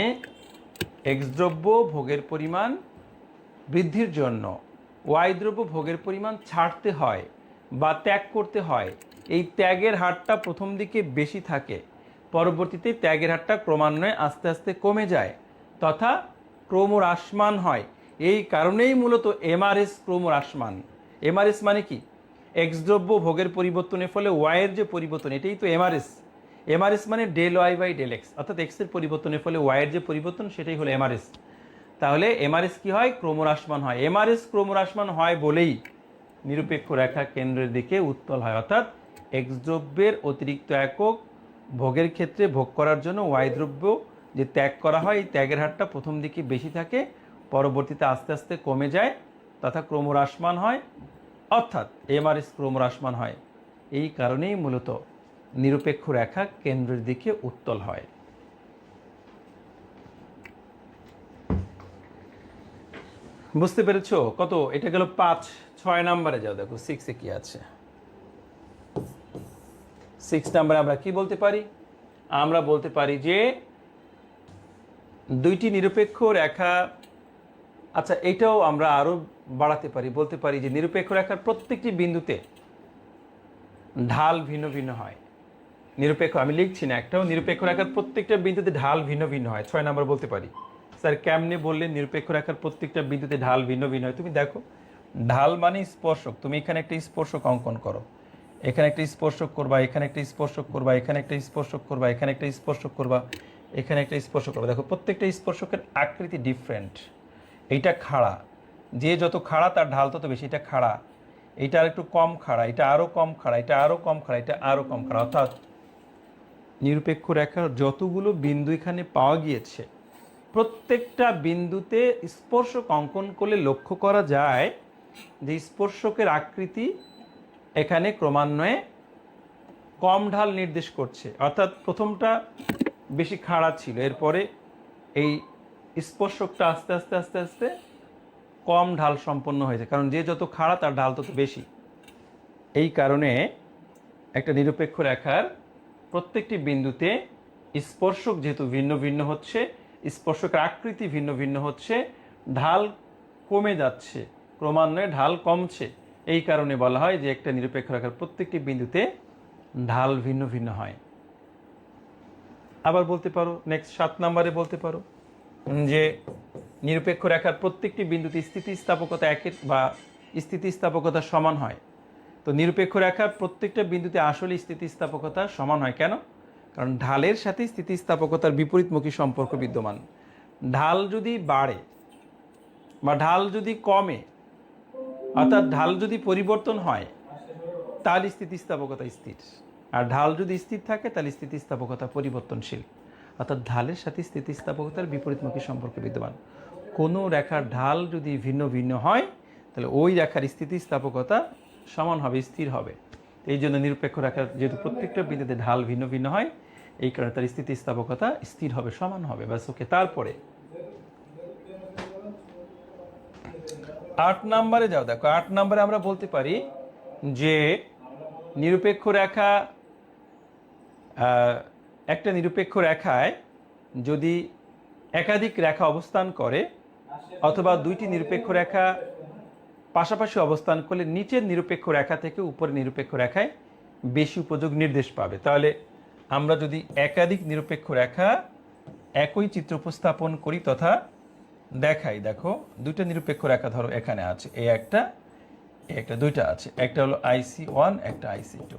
এক্স দ্রব্য ভোগের পরিমাণ বৃদ্ধির জন্য ওয়াই দ্রব্য ভোগের পরিমাণ ছাড়তে হয় বা ত্যাগ করতে হয়। এই ত্যাগের হারটা প্রথম দিকে বেশি থাকে, পরবর্তীতে ত্যাগের হারটা ক্রমান্বয়ে আস্তে আস্তে কমে যায় তথা ক্রমহ্রাসমান হয়। এই কারণেই মূলত এমআরএস ক্রমহ্রাসমান। এমআরএস মানে কি? এক্স দ্রব্য ভোগের পরিবর্তনের ফলে ওয়াইয়ের যে পরিবর্তন, এটাই তো এমআরএস। এমআরএস মানে del Y by del X, অর্থাৎ এক্সের পরিবর্তনের ফলে ওয়াইয়ের যে পরিবর্তন, সেটাই হলো এমআরএস। তাহলে এমআরএস কি হয়? ক্রমহ্রাসমান হয়। এমআরএস ক্রমহ্রাসমান হয় বলেই নিরপেক্ষ রেখা কেন্দ্রের দিকে উত্তল হয়। অর্থাৎ এক্স দ্রব্যের অতিরিক্ত একক ভোগের ক্ষেত্রে ভোগ করার জন্য ওয়াই দ্রব্য যে ত্যাগ করা হয়, এই ত্যাগের হারটা প্রথম দিকে বেশি থাকে, পরবর্তীতে আস্তে আস্তে কমে যায় তথা ক্রমহ্রাসমান হয়, অর্থাৎ এমআরএস ক্রমহ্রাসমান হয়। এই কারণেই মূলত নিরপেক্ষ রেখা কেন্দ্রের দিকে উত্তল হয়। বুঝতে পেরেছো? কত? এটা গেল 5। 6 নম্বরে যাও, দেখো 6-এ কি আছে। 6 নম্বরে আমরা কি বলতে পারি? আমরা বলতে পারি যে দুইটি নিরপেক্ষ রেখা, আচ্ছা এটাও আমরা আরও বাড়াতে পারি, বলতে পারি যে নিরপেক্ষ রেখার প্রত্যেকটি বিন্দুতে ঢাল ভিন্ন ভিন্ন হয়। নিরপেক্ষ, আমি লিখছি না একটাও, নিরপেক্ষ রেখার প্রত্যেকটা বিন্দুতে ঢাল ভিন্ন ভিন্ন হয়। 6 নম্বর বলতে পারি। স্যার কেমনে বললেন নিরপেক্ষ রেখার প্রত্যেকটা বিন্দুতে ঢাল ভিন্ন ভিন্ন হয়? তুমি দেখো, ঢাল মানে স্পর্শক। তুমি এখানে একটা স্পর্শক অঙ্কন করো, এখানে একটা স্পর্শক করবা, এখানে একটা স্পর্শক করবা, এখানে একটা স্পর্শক করবা, এখানে একটা স্পর্শক করবা, এখানে একটা স্পর্শক করবা। দেখো প্রত্যেকটা স্পর্শকের আকৃতি ডিফারেন্ট। এইটা খাড়া, যে যত খাড়া তার ঢাল তত বেশি। এটা খাড়া, এটা আর একটু কম খাড়া, এটা আরও কম খাড়া, এটা আরও কম খাড়া, এটা আরও কম খাড়া। অর্থাৎ নিরপেক্ষ রেখার যতগুলো বিন্দু এখানে পাওয়া গিয়েছে, প্রত্যেকটা বিন্দুতে স্পর্শক অঙ্কন করলে লক্ষ্য করা যায় যে স্পর্শকের আকৃতি এখানে ক্রমান্বয়ে কম ঢাল নির্দেশ করছে। অর্থাৎ প্রথমটা বেশি খাড়া ছিল, এরপরে এই স্পর্শকটা আস্তে আস্তে আস্তে আস্তে কম ঢাল সম্পন্ন হয়েছে, কারণ যে যত খাড়া তার ঢাল তত বেশি। এই কারণে একটা নিরপেক্ষ রেখার প্রত্যেকটি বিন্দুতে স্পর্শক যেহেতু ভিন্ন ভিন্ন হচ্ছে, স্পর্শকের আকৃতি ভিন্ন ভিন্ন হচ্ছে, ঢাল কমে যাচ্ছে, ক্রমান্বয়ে ঢাল কমছে, এই কারণে বলা হয় যে একটা নিরপেক্ষ রেখার প্রত্যেকটি বিন্দুতে ঢাল ভিন্ন ভিন্ন হয়। আবার বলতে পারো, নেক্সট 7 নম্বরে বলতে পারো যে নিরপেক্ষ রেখার প্রত্যেকটি বিন্দুতে স্থিতিস্থাপকতা একের বা স্থিতিস্থাপকতা সমান হয়। তো নিরপেক্ষ রেখার প্রত্যেকটা বিন্দুতে আসলে স্থিতিস্থাপকতা সমান হয় কেন? কারণ ঢালের সাথে স্থিতিস্থাপকতার বিপরীতমুখী সম্পর্ক বিদ্যমান। ঢাল যদি বাড়ে বা ঢাল যদি কমে, অর্থাৎ ঢাল যদি পরিবর্তন হয়, তাহলে স্থিতিস্থাপকতা স্থির। আর ঢাল যদি স্থির থাকে তাহলে স্থিতিস্থাপকতা পরিবর্তনশীল। অর্থাৎ ঢালের সাথে স্থিতিস্থাপকতার বিপরীতমুখী সম্পর্ক বিদ্যমান। কোনো রেখার ঢাল যদি ভিন্ন ভিন্ন হয় তাহলে ওই রেখার স্থিতিস্থাপকতা সমান হবে, স্থির হবে। এই জন্য নিরপেক্ষ রেখার যেহেতু প্রত্যেকটা বিন্দুতে ঢাল ভিন্ন ভিন্ন হয়, এই কারণে তার স্থিতিস্থাপকতা স্থির হবে, সমান হবে। ব্যাস, ওকে। তারপরে 8 নম্বরে যাও। দেখো 8 নম্বরে আমরা বলতে পারি যে নিরপেক্ষ রেখা, একটা নিরপেক্ষ রেখায় যদি একাধিক রেখা অবস্থান করে অথবা দুইটি নিরপেক্ষ রেখা পাশাপাশি অবস্থান করলে নিচের নিরপেক্ষ রেখা থেকে উপরের নিরপেক্ষ রেখায় বেশি উপযোগ নির্দেশ পাবে। তাহলে আমরা যদি একাধিক নিরপেক্ষ রেখা একই চিত্র উপস্থাপন করি তথা দেখাই, দেখো দুইটা নিরপেক্ষ রেখা ধরো এখানে আছে, এই একটা, দুইটা আছে, একটা হলো IC1, একটা IC2।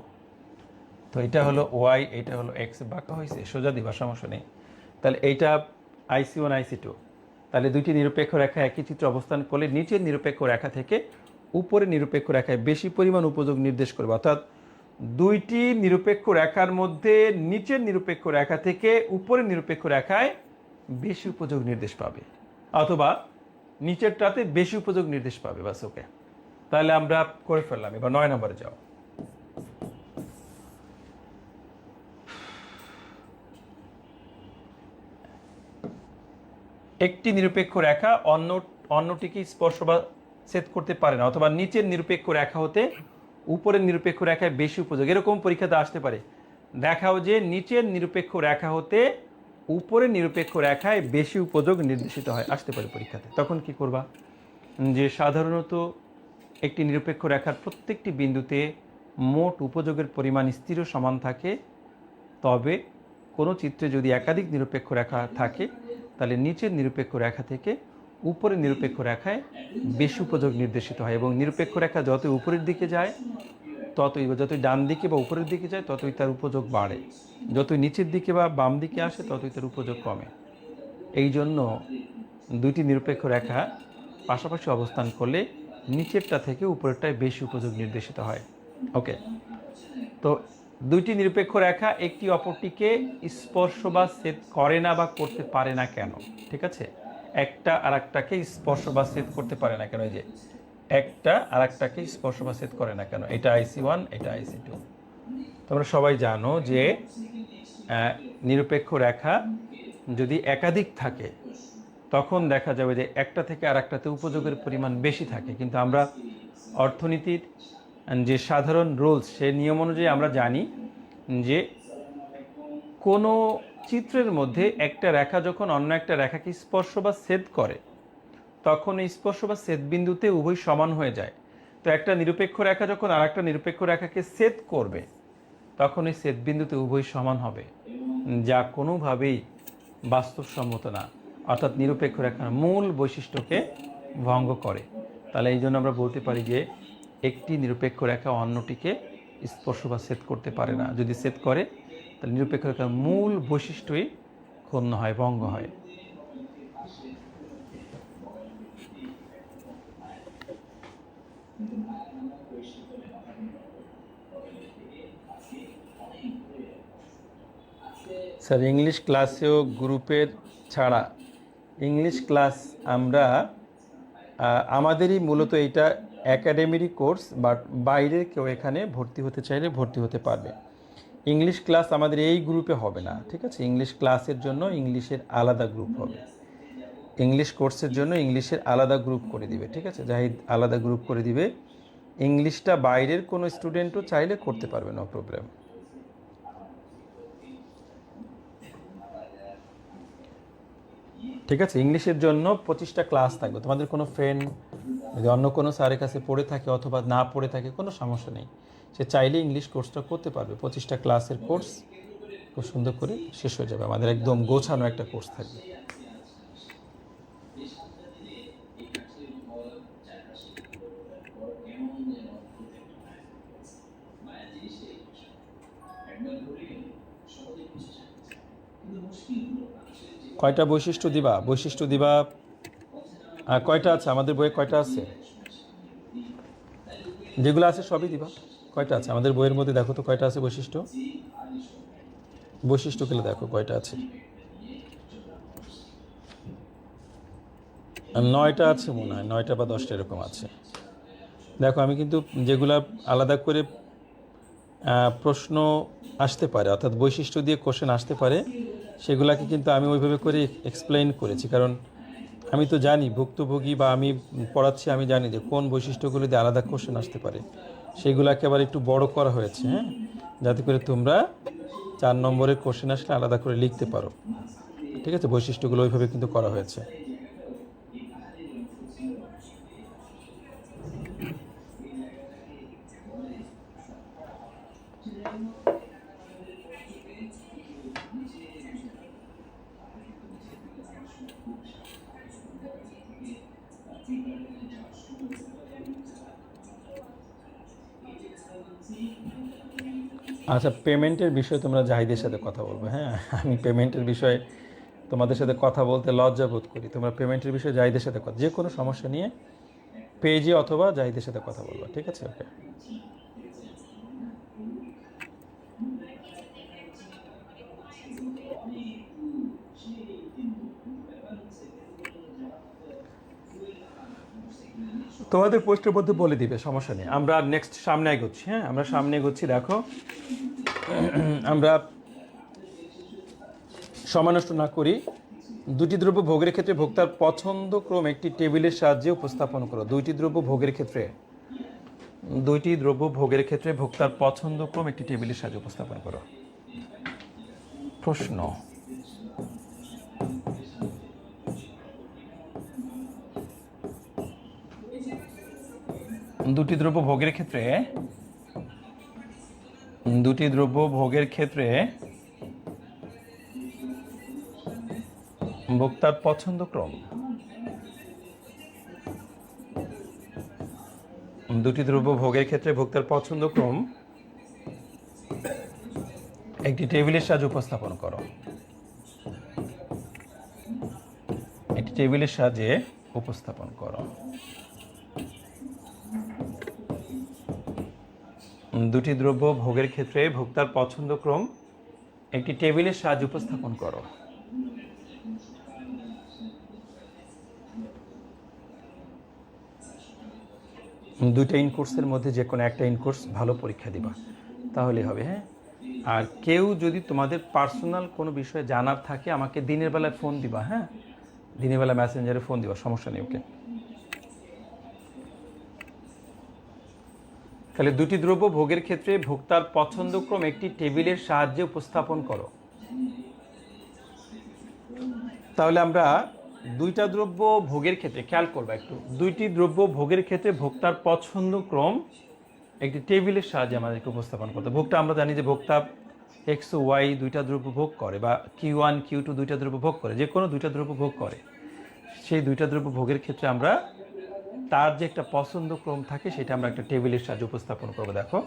তো এটা হলো ওয়াই, এটা হলো এক্স, বাঁকা হয়েছে, সোজা দিবা, সমস্যা নেই। তাহলে এইটা IC1 IC2, তাহলে দুইটি নিরপেক্ষ রেখা একই চিত্র অবস্থান করলে নিচের নিরপেক্ষ রেখা থেকে উপরের নিরপেক্ষ রেখায় বেশি পরিমাণ উপযোগ নির্দেশ করবে। অর্থাৎ দুইটি নিরপেক্ষ রেখার মধ্যে নিচের নিরপেক্ষ রেখা থেকে উপরের নিরপেক্ষ রেখায় বেশি উপযোগ নির্দেশ পাবে, অথবা নিচেরটাতে বেশি উপযোগ নির্দেশ পাবে। বাস, ওকে। তাহলে আমরা করে ফেললাম। এবার 9 নম্বরে যাও। একটি নিরপেক্ষ রেখা অন্যটিকে স্পর্শ বা ছেদ করতে পারে না, অথবা নিচের নিরপেক্ষ রেখা হতে উপরের নিরপেক্ষ রেখায় বেশি উপযোগ। এরকম পরীক্ষাতে আসতে পারে, দেখাও যে নিচের নিরপেক্ষ রেখা হতে উপরের নিরপেক্ষ রেখায় বেশি উপযোগ নির্দেশিত হয়, আসতে পারে পরীক্ষাতে। তখন কি করবা? যে সাধারণত একটি নিরপেক্ষ রেখার প্রত্যেকটি বিন্দুতে মোট উপযোগের পরিমাণ স্থির ও সমান থাকে। তবে কোনো চিত্রে যদি একাধিক নিরপেক্ষ রেখা থাকে তাহলে নিচের নিরপেক্ষ রেখা থেকে উপরের নিরপেক্ষ রেখায় বেশি উপযোগ নির্দেশিত হয়, এবং নিরপেক্ষ রেখা যতই উপরের দিকে যায় যতই ডান দিকে বা উপরের দিকে যায় ততই তার উপযোগ বাড়ে, যতই নিচের দিকে বা বাম দিকে আসে ততই তার উপযোগ কমে। এই জন্য দুইটি নিরপেক্ষ রেখা পাশাপাশি অবস্থান করলে নিচেরটা থেকে উপরেরটায় বেশি উপযোগ নির্দেশিত হয়। ওকে। তো দুইটি নিরপেক্ষ রেখা একটি অপরটিকে স্পর্শ বা ছেদ করে না বা করতে পারে না কেন? ঠিক আছে, একটা আরেকটাকে স্পর্শ বা ছেদ করতে পারে না কেন? এই যে একটা আরেকটাকে স্পর্শ বা ছেদ করে না কেন? এটা IC1, এটা IC2। তোমরা সবাই জানো যে নিরপেক্ষ রেখা যদি একাধিক থাকে তখন দেখা যাবে যে একটা থেকে আরেকটাতে উপযোগের পরিমাণ বেশি থাকে। কিন্তু আমরা অর্থনীতির যে সাধারণ রুলস, সেই নিয়ম অনুযায়ী আমরা জানি যে কোনো চিত্রের মধ্যে একটা রেখা যখন অন্য একটা রেখাকে স্পর্শ বা ছেদ করে তখন এই স্পর্শ বা ছেদ বিন্দুতে উভয় সমান হয়ে যায়। তো একটা নিরপেক্ষ রেখা যখন আর একটা নিরপেক্ষ রেখাকে ছেদ করবে তখন এই ছেদ বিন্দুতে উভয় সমান হবে, যা কোনোভাবেই বাস্তবসম্মত না, অর্থাৎ নিরপেক্ষ রেখার মূল বৈশিষ্ট্যকে ভঙ্গ করে। তাহলে এই জন্য আমরা বলতে পারি যে একটি নিরপেক্ষ রেখা অন্যটিকে স্পর্শ বা ছেদ করতে পারে না। যদি ছেদ করে তাহলে নিরপেক্ষ রেখার মূল বৈশিষ্ট্যই ক্ষুণ্ণ হয়, ভঙ্গ হয়। স্যার ইংলিশ ক্লাসেও গ্রুপের ছাড়া ইংলিশ ক্লাস আমরা আমাদেরই মূলত এইটা একাডেমিরই কোর্স, বাট বাইরের কেউ এখানে ভর্তি হতে চাইলে ভর্তি হতে পারবে। ইংলিশ ক্লাস আমাদের এই গ্রুপে হবে না, ঠিক আছে? ইংলিশ ক্লাসের জন্য ইংলিশের আলাদা গ্রুপ হবে, ইংলিশ কোর্সের জন্য ইংলিশের আলাদা গ্রুপ করে দিবে, ঠিক আছে? জাহিদ আলাদা গ্রুপ করে দিবে। ইংলিশটা বাইরের কোনো স্টুডেন্টও চাইলে করতে পারবে, নো প্রবলেম। ঠিক আছে, ইংলিশের জন্য 25টা ক্লাস থাকবে। তোমাদের কোনো ফ্রেন্ড যদি অন্য কোনো স্যারের কাছে পড়ে থাকে অথবা না পড়ে থাকে, কোনো সমস্যা নেই, সে চাইলে ইংলিশ কোর্সটা করতে পারবে। 25টা ক্লাসের কোর্স খুব সুন্দর করে শেষ হয়ে যাবে, আমাদের একদম গোছানো একটা কোর্স থাকবে। কয়টা বৈশিষ্ট্য দিবা? বৈশিষ্ট্য দিবা কয়টা আছে আমাদের বইয়ে? কয়টা আছে? যেগুলো আছে সবই দিবা। কয়টা আছে আমাদের বইয়ের মধ্যে? দেখো তো কয়টা আছে বৈশিষ্ট্য। বৈশিষ্ট্যগুলো দেখো কয়টা আছে। 9টা আছে মনে হয়, 9টা বা 10টা এরকম আছে। দেখো আমি কিন্তু যেগুলা আলাদা করে প্রশ্ন আসতে পারে, অর্থাৎ বৈশিষ্ট্য দিয়ে কোশ্চেন আসতে পারে, সেগুলাকে কিন্তু আমি ওইভাবে করে এক্সপ্লেইন করেছি। কারণ আমি তো জানি ভুক্তভোগী বা আমি পড়াচ্ছি, আমি জানি যে কোন বৈশিষ্ট্যগুলো দিয়ে আলাদা কোশ্চেন আসতে পারে, সেগুলোকে আবার একটু বড় করা হয়েছে, হ্যাঁ, যাতে করে তোমরা 4 নম্বরের কোশ্চেন আসলে আলাদা করে লিখতে পারো। ঠিক আছে, বৈশিষ্ট্যগুলো ওইভাবে কিন্তু করা হয়েছে। আচ্ছা, পেমেন্টের বিষয়ে তোমরা জাহিদের সাথে কথা বলবে, হ্যাঁ। আমি পেমেন্টের বিষয়ে তোমাদের সাথে কথা বলতে লজ্জা বোধ করি। তোমরা পেমেন্টের বিষয়ে জাহিদের সাথে কথা, যে কোনো সমস্যা নিয়ে পেজে অথবা জাহিদের সাথে কথা বলবো, ঠিক আছে? ওকে। তোমাদের পোস্টের মধ্যে বলে দিবে, সমস্যা নেই। আমরা নেক্সট সামনে এগোচ্ছি, হ্যাঁ, আমরা সামনে এগোচ্ছি। দেখো আমরা সময় নষ্ট না করি। দুটি দ্রব্য ভোগের ক্ষেত্রে ভোক্তার পছন্দ ক্রম একটি টেবিলের সাহায্যে উপস্থাপন করো। দুইটি দ্রব্য ভোগের ক্ষেত্রে ভোক্তার পছন্দ ক্রম একটি টেবিলের সাহায্যে উপস্থাপন করো। প্রশ্ন, দুটি দ্রব্য ভোগের ক্ষেত্রে ভোক্তার পছন্দ ক্রম, দুটি দ্রব্য ভোগের ক্ষেত্রে ভোক্তার পছন্দ ক্রম একটি টেবিলের সাহায্যে উপস্থাপন করো। একটি টেবিলের সাহায্যে উপস্থাপন করো। দুটি দ্রব্য ভোগের ক্ষেত্রে ভোক্তার পছন্দ ক্রম একটি টেবিলের সাহায্যে উপস্থাপন করো। দুইটা ইনকোর্সের মধ্যে যে কোনো একটা ইনকোর্স ভালো পরীক্ষা দিবা, তাহলে হবে, হ্যাঁ। আর কেউ যদি তোমাদের পার্সোনাল কোনো বিষয়ে জানার থাকে, আমাকে দিনের বেলায় ফোন দিবা, হ্যাঁ, দিনের বেলা মেসেঞ্জারে ফোন দিবা, সমস্যা নেই, ওকে। তাহলে দুটি দ্রব্য ভোগের ক্ষেত্রে ভোক্তার পছন্দক্রম একটি টেবিলের সাহায্যে উপস্থাপন করো। তাহলে আমরা দুইটা দ্রব্য ভোগের ক্ষেত্রে খেয়াল করবো একটু, দুইটি দ্রব্য ভোগের ক্ষেত্রে ভোক্তার পছন্দক্রম একটি টেবিলের সাহায্যে আমাদেরকে উপস্থাপন করতে। ভোক্তা আমরা জানি যে ভোক্তা এক্স ও ওয়াই দুইটা দ্রব্য ভোগ করে, বা Q1 Q2 দুইটা দ্রব্য ভোগ করে, যে কোনো দুইটা দ্রব্য ভোগ করে। সেই দুইটা দ্রব্য ভোগের ক্ষেত্রে আমরা তার যে একটা পছন্দ ক্রম থাকে, সেটা আমরা একটা টেবিলের সাহায্যে উপস্থাপন করবো। দেখো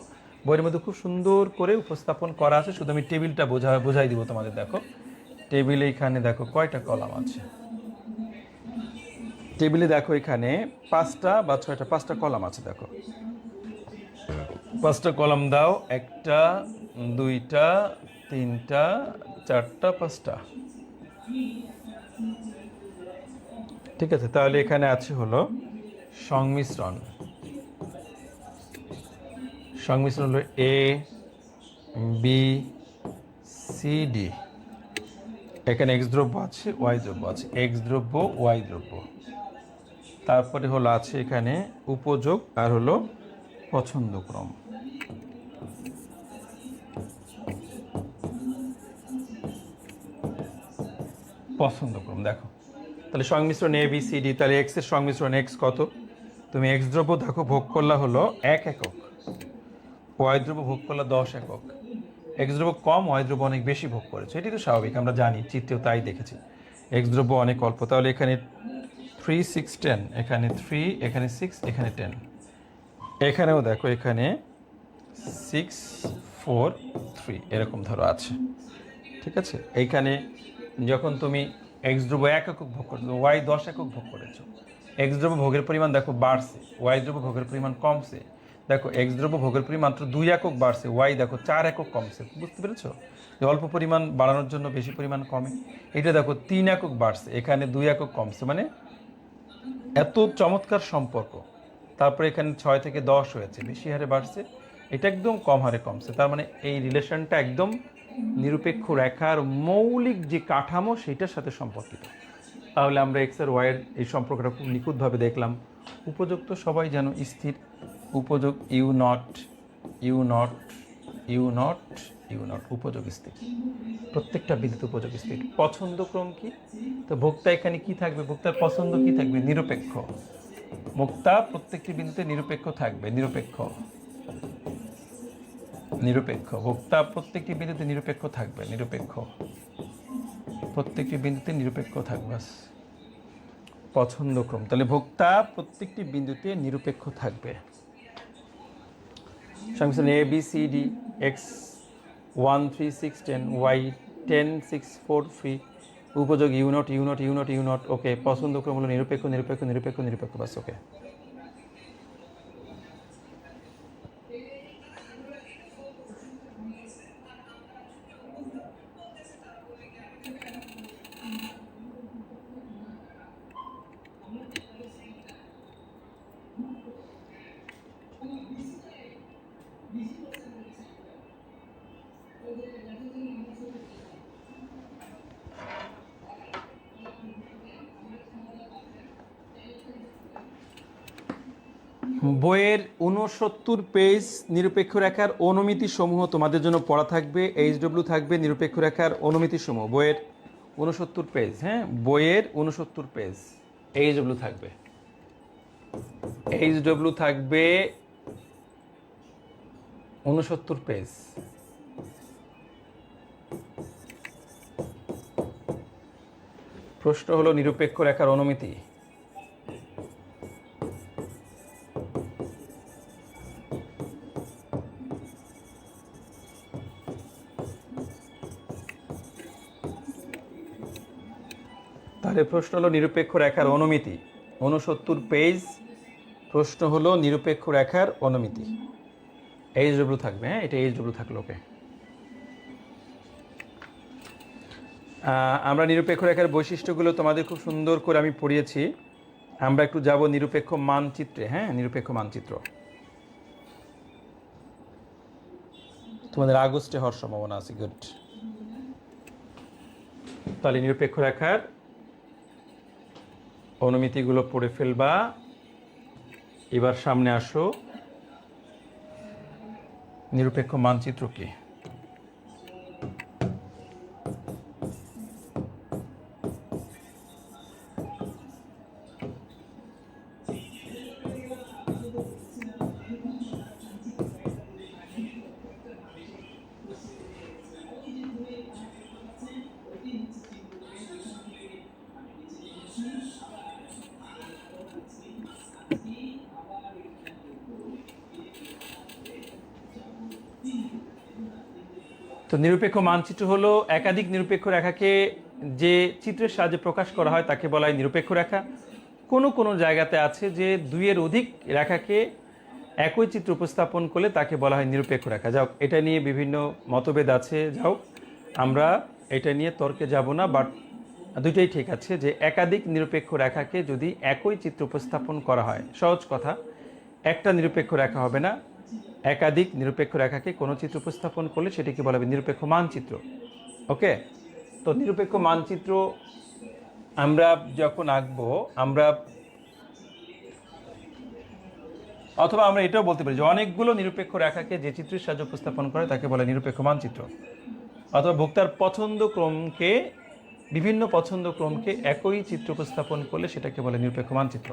বইয়ের মধ্যে খুব সুন্দর করে উপস্থাপন করা আছে, শুধু আমি টেবিলটা বোঝাই দিব তোমাদের। দেখো টেবিলে এখানে দেখো কয়টা কলাম আছে। টেবিলে দেখো এখানে 5টা বা 6টা, 5টা কলাম আছে। দেখো 5টা কলাম দাও, 1টা 2টা 3টা 4টা 5টা, ঠিক আছে। তাহলে এখানে আছে হলো সংমিশ্রণ হলো A B C D। এখানে X দ্রব্য আছে, Y দ্রব্য আছে, X দ্রব্য Y দ্রব্য। তারপরে হলো আছে এখানে উপযোগ আর হলো পছন্দক্রম। পছন্দক্রম দেখো তাহলে সংমিশ্রণ এ বি সি ডি, তাহলে এক্স এর সংমিশ্রণ এক্স কত? তুমি এক্স দ্রব্য দেখো ভোগ করলা হলো 1 একক, ওয়াই দ্রব্য ভোগ করলা 10 একক। এক্স দ্রব্য কম, ওয়াই দ্রব্য অনেক বেশি ভোগ করেছে, এটি তো স্বাভাবিক, আমরা জানি, চিত্রেও তাই দেখেছি। এক্স দ্রব্য অনেক অল্প, তাহলে এখানে 3 6 10, এখানে 3, এখানে 6, এখানে 10, এখানেও দেখো এখানে 6 4 3 এরকম ধরো আছে, ঠিক আছে। এইখানে যখন তুমি এক্স দ্রব্য 1 একক ভোগ করেছো, ওয়াই 10 একক ভোগ করেছো, এক্স দ্রব্য ভোগের পরিমাণ দেখো বাড়ছে, ওয়াই দ্রব্য ভোগের পরিমাণ কমছে। দেখো এক্স দ্রব্য ভোগের পরিমাণ মাত্র 2 একক বাড়ছে, ওয়াই দেখো 4 একক কমছে, বুঝতে পেরেছো? যে অল্প পরিমাণ বাড়ানোর জন্য বেশি পরিমাণ কমে। এটা দেখো 3 একক বাড়ছে, এখানে 2 একক কমছে, মানে এত চমৎকার সম্পর্ক। তারপরে এখানে 6 থেকে 10 হয়েছে, বেশি হারে বাড়ছে, এটা একদম কম হারে কমছে। তার মানে এই রিলেশনটা একদম নিরপেক্ষ রেখার মৌলিক যে কাঠামো সেটার সাথে সম্পর্কিত। তাহলে আমরা এক্স আর ওয়াইয়ের এই সম্পর্কটা খুব নিখুঁতভাবে দেখলাম। উপযোগ তো সবাই যেন স্থির, উপযোগ U naught U naught U naught U naught, উপযোগ স্থির, প্রত্যেকটা বিন্দুতে উপযোগ স্থির। পছন্দক্রম কি? তো ভোক্তা এখানে কি থাকবে? ভোক্তার পছন্দ কি থাকবে? নিরপেক্ষ। ভোক্তা প্রত্যেকটি বিন্দুতে নিরপেক্ষ থাকবে, নিরপেক্ষ নিরপেক্ষ। ভোক্তা প্রত্যেকটি বিন্দুতে নিরপেক্ষ থাকবে, নিরপেক্ষ, প্রত্যেকটি বিন্দুতে নিরপেক্ষ থাকবে। পছন্দক্রম, তাহলে ভোক্তা প্রত্যেকটি বিন্দুতে নিরপেক্ষ থাকবে। সংমিশ্রণ A B C D, X 1 3 6 10, Y 10 6 4 3, উপযোগ U naught U naught U naught U naught. Okay, পছন্দক্রম হলো নিরপেক্ষ নিরপেক্ষ নিরপেক্ষ নিরপেক্ষ, বাস। ওকে, বইয়ের 69 পেজ নিরপেক্ষ রেখার অনুমিতি সমূহ তোমাদের জন্য পড়া থাকবে, এইচডব্লিউ থাকবে নিরপেক্ষ রেখার অনুমিতি সমূহ। বইয়ের 69 পেজ, হ্যাঁ, বইয়ের 69 পেজ এইচডব্লিউ থাকবে, এইচডব্লিউ থাকবে 69 পেজ। প্রশ্ন হলো নিরপেক্ষ রেখার অনুমিতি। তাহলে প্রশ্ন হলো নিরপেক্ষ রেখার অনুমিতি, 69 পেজ। প্রশ্ন হলো নিরপেক্ষ রেখার অনুমিতি, এইচডব্লিউ থাকবে, হ্যাঁ, এটা এইচডব্লিউ থাকলো। ওকে, আমরা নিরপেক্ষ রেখার বৈশিষ্ট্যগুলো তোমাদের খুব সুন্দর করে আমি পড়িয়েছি। আমরা একটু যাব নিরপেক্ষ মানচিত্রে, হ্যাঁ, নিরপেক্ষ মানচিত্র তোমাদের আগস্টে হওয়ার সম্ভাবনা আছে। গুড, তাহলে নিরপেক্ষ রেখার অনুমিতিগুলো পড়ে ফেলবা। এবার সামনে আসো, নিরপেক্ষ মানচিত্র কি? তো নিরপেক্ষ মানচিত্র হলো একাধিক নিরপেক্ষ রেখাকে যে চিত্রের সাহায্যে প্রকাশ করা হয় তাকে বলা হয় নিরপেক্ষ রেখা। কোনো কোনো জায়গাতে আছে যে 2-এর অধিক রেখাকে একই চিত্র উপস্থাপন করলে তাকে বলা হয় নিরপেক্ষ রেখা। যাও, এটা নিয়ে বিভিন্ন মতভেদ আছে, যাও আমরা এটা নিয়ে তর্কে যাব না, বাট দুইটাই ঠিক আছে যে একাধিক নিরপেক্ষ রেখাকে যদি একই চিত্র উপস্থাপন করা হয়, সহজ কথা, একটা নিরপেক্ষ রেখা হবে না, একাধিক নিরপেক্ষ রেখাকে কোনো চিত্র উপস্থাপন করলে সেটিকে বলা হবে নিরপেক্ষ মানচিত্র। ওকে, তো নিরপেক্ষ মানচিত্র আমরা যখন আঁকবো, আমরা অথবা আমরা এটাও বলতে পারি যে অনেকগুলো নিরপেক্ষ রেখাকে যে চিত্রের সাহায্যে উপস্থাপন করে তাকে বলে নিরপেক্ষ মানচিত্র। অথবা ভোক্তার পছন্দ ক্রমকে বিভিন্ন পছন্দ ক্রমকে একই চিত্র উপস্থাপন করলে সেটাকে বলে নিরপেক্ষ মানচিত্র।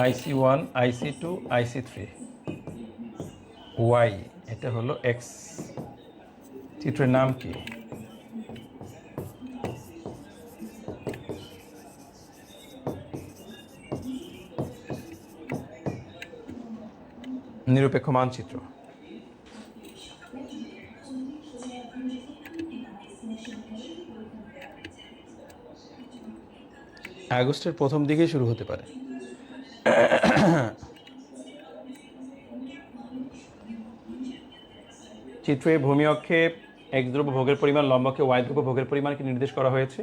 IC1, IC2, IC3, ওয়াই, এটা হলো এক্স। চিত্রের নাম কি? নিরপেক্ষ মানচিত্র। আগস্টের প্রথম দিকেই শুরু হতে পারে। চিত্রে ভূমি অক্ষে এক্স ধ্রুব ভোগের পরিমাণ, লম্বকে ওয়াই ধ্রুব ভোগের পরিমাণকে নির্দেশ করা হয়েছে।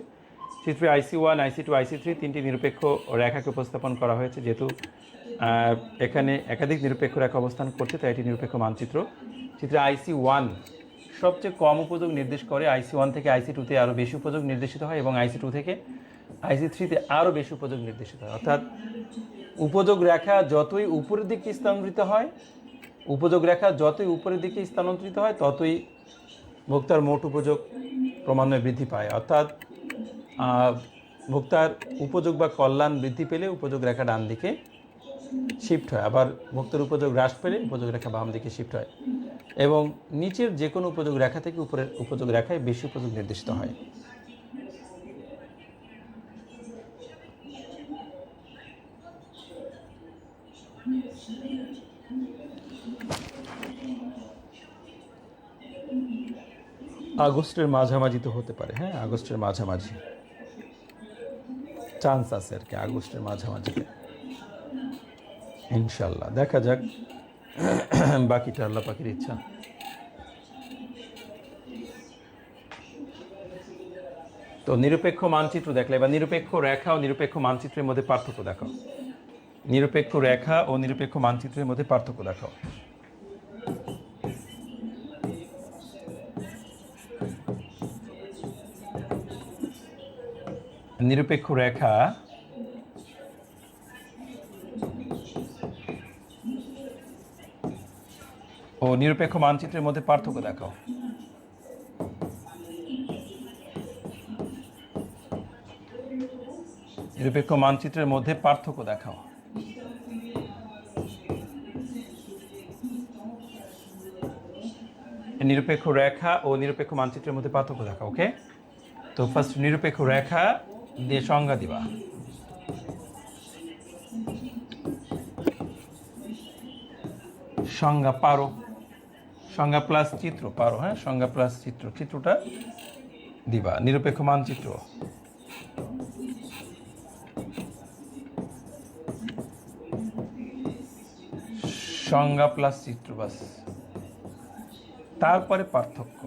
চিত্রে IC1, IC2, IC3 তিনটি নিরপেক্ষ রেখাকে উপস্থাপন করা হয়েছে। যেহেতু এখানে একাধিক নিরপেক্ষ রেখা অবস্থান করছে, তাই এটি নিরপেক্ষ মানচিত্র। চিত্রে IC1 সবচেয়ে কম উপযোগ নির্দেশ করে, IC1 থেকে IC2-তে আরও বেশি উপযোগ নির্দেশিত হয় এবং IC2 থেকে IC3-তে আরও বেশি উপযোগ নির্দেশিত হয়। অর্থাৎ উপযোগ রেখা যতই উপরের দিকে স্থানান্তরিত হয়, ততই ভোক্তার মোট উপযোগ ক্রমান্বয়ে বৃদ্ধি পায়। অর্থাৎ ভোক্তার উপযোগ বা কল্যাণ বৃদ্ধি পেলে উপযোগ রেখা ডান দিকে শিফট হয়, আবার ভোক্তার উপযোগ হ্রাস পেলে উপযোগ রেখা বাম দিকে শিফট হয়, এবং নিচের যে কোনো উপযোগ রেখা থেকে উপরের উপযোগ রেখায় বেশি উপযোগ নির্দেশিত হয়। আগস্টের মাঝামাঝি তো হতে পারে, হ্যাঁ, আগস্টের মাঝামাঝি চান্স আছে আর কি, আগস্টের মাঝামাঝিতে ইনশাল্লাহ। দেখা যাক, বাকিটা আল্লাহ পাকের ইচ্ছা। তো নিরপেক্ষ মানচিত্র দেখলে, এবার নিরপেক্ষ রেখা ও নিরপেক্ষ মানচিত্রের মধ্যে পার্থক্য দেখাও। নিরপেক্ষ রেখা ও নিরপেক্ষ মানচিত্রের মধ্যে পার্থক্য দেখাও। নিরপেক্ষ রেখা ও নিরপেক্ষ মানচিত্রের মধ্যে পার্থক্য দেখাও। নিরপেক্ষ মানচিত্রের মধ্যে পার্থক্য দেখাও। নিরপেক্ষ রেখা ও নিরপেক্ষ মানচিত্রের মধ্যে পার্থক্য দেখাও। ওকে, তো ফার্স্ট নিরপেক্ষ রেখা দিয়ে সংজ্ঞা দিবা। সংজ্ঞা পারো, সংজ্ঞা প্লাস চিত্র পারো, হ্যাঁ, সংজ্ঞা প্লাস চিত্র, চিত্রটা দিবা। নিরপেক্ষ মানচিত্র, সংজ্ঞা প্লাস চিত্র, বাস, তারপরে পার্থক্য।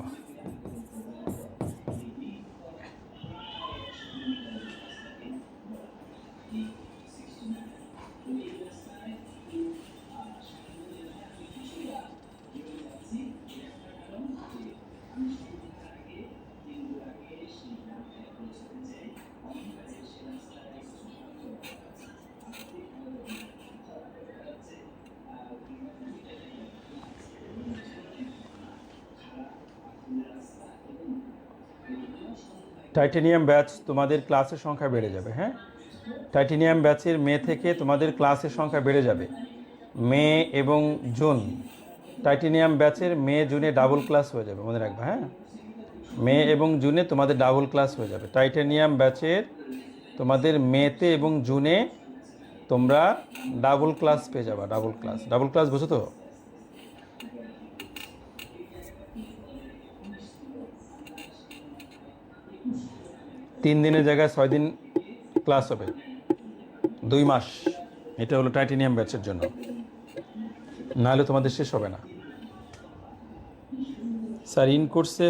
টাইটেনিয়াম ব্যাচ তোমাদের ক্লাসের সংখ্যা বেড়ে যাবে, হ্যাঁ, টাইটেনিয়াম ব্যাচের মে থেকে তোমাদের ক্লাসের সংখ্যা বেড়ে যাবে। মে এবং জুন, টাইটেনিয়াম ব্যাচের মে জুনে ডাবল ক্লাস হয়ে যাবে, মনে রাখবে, হ্যাঁ, মে এবং জুনে তোমাদের ডাবল ক্লাস হয়ে যাবে। টাইটেনিয়াম ব্যাচের তোমাদের মেতে এবং জুনে তোমরা ডাবল ক্লাস পেয়ে যাবা, ডাবল ক্লাস বুঝো তো? তিন দিনের জায়গায় 6 দিন ক্লাস হবে, 2 মাস। এটা হলো টাইটেনিয়াম ব্যাচের জন্য, নাহলে তোমাদের শেষ হবে না। স্যার ইন কোর্সে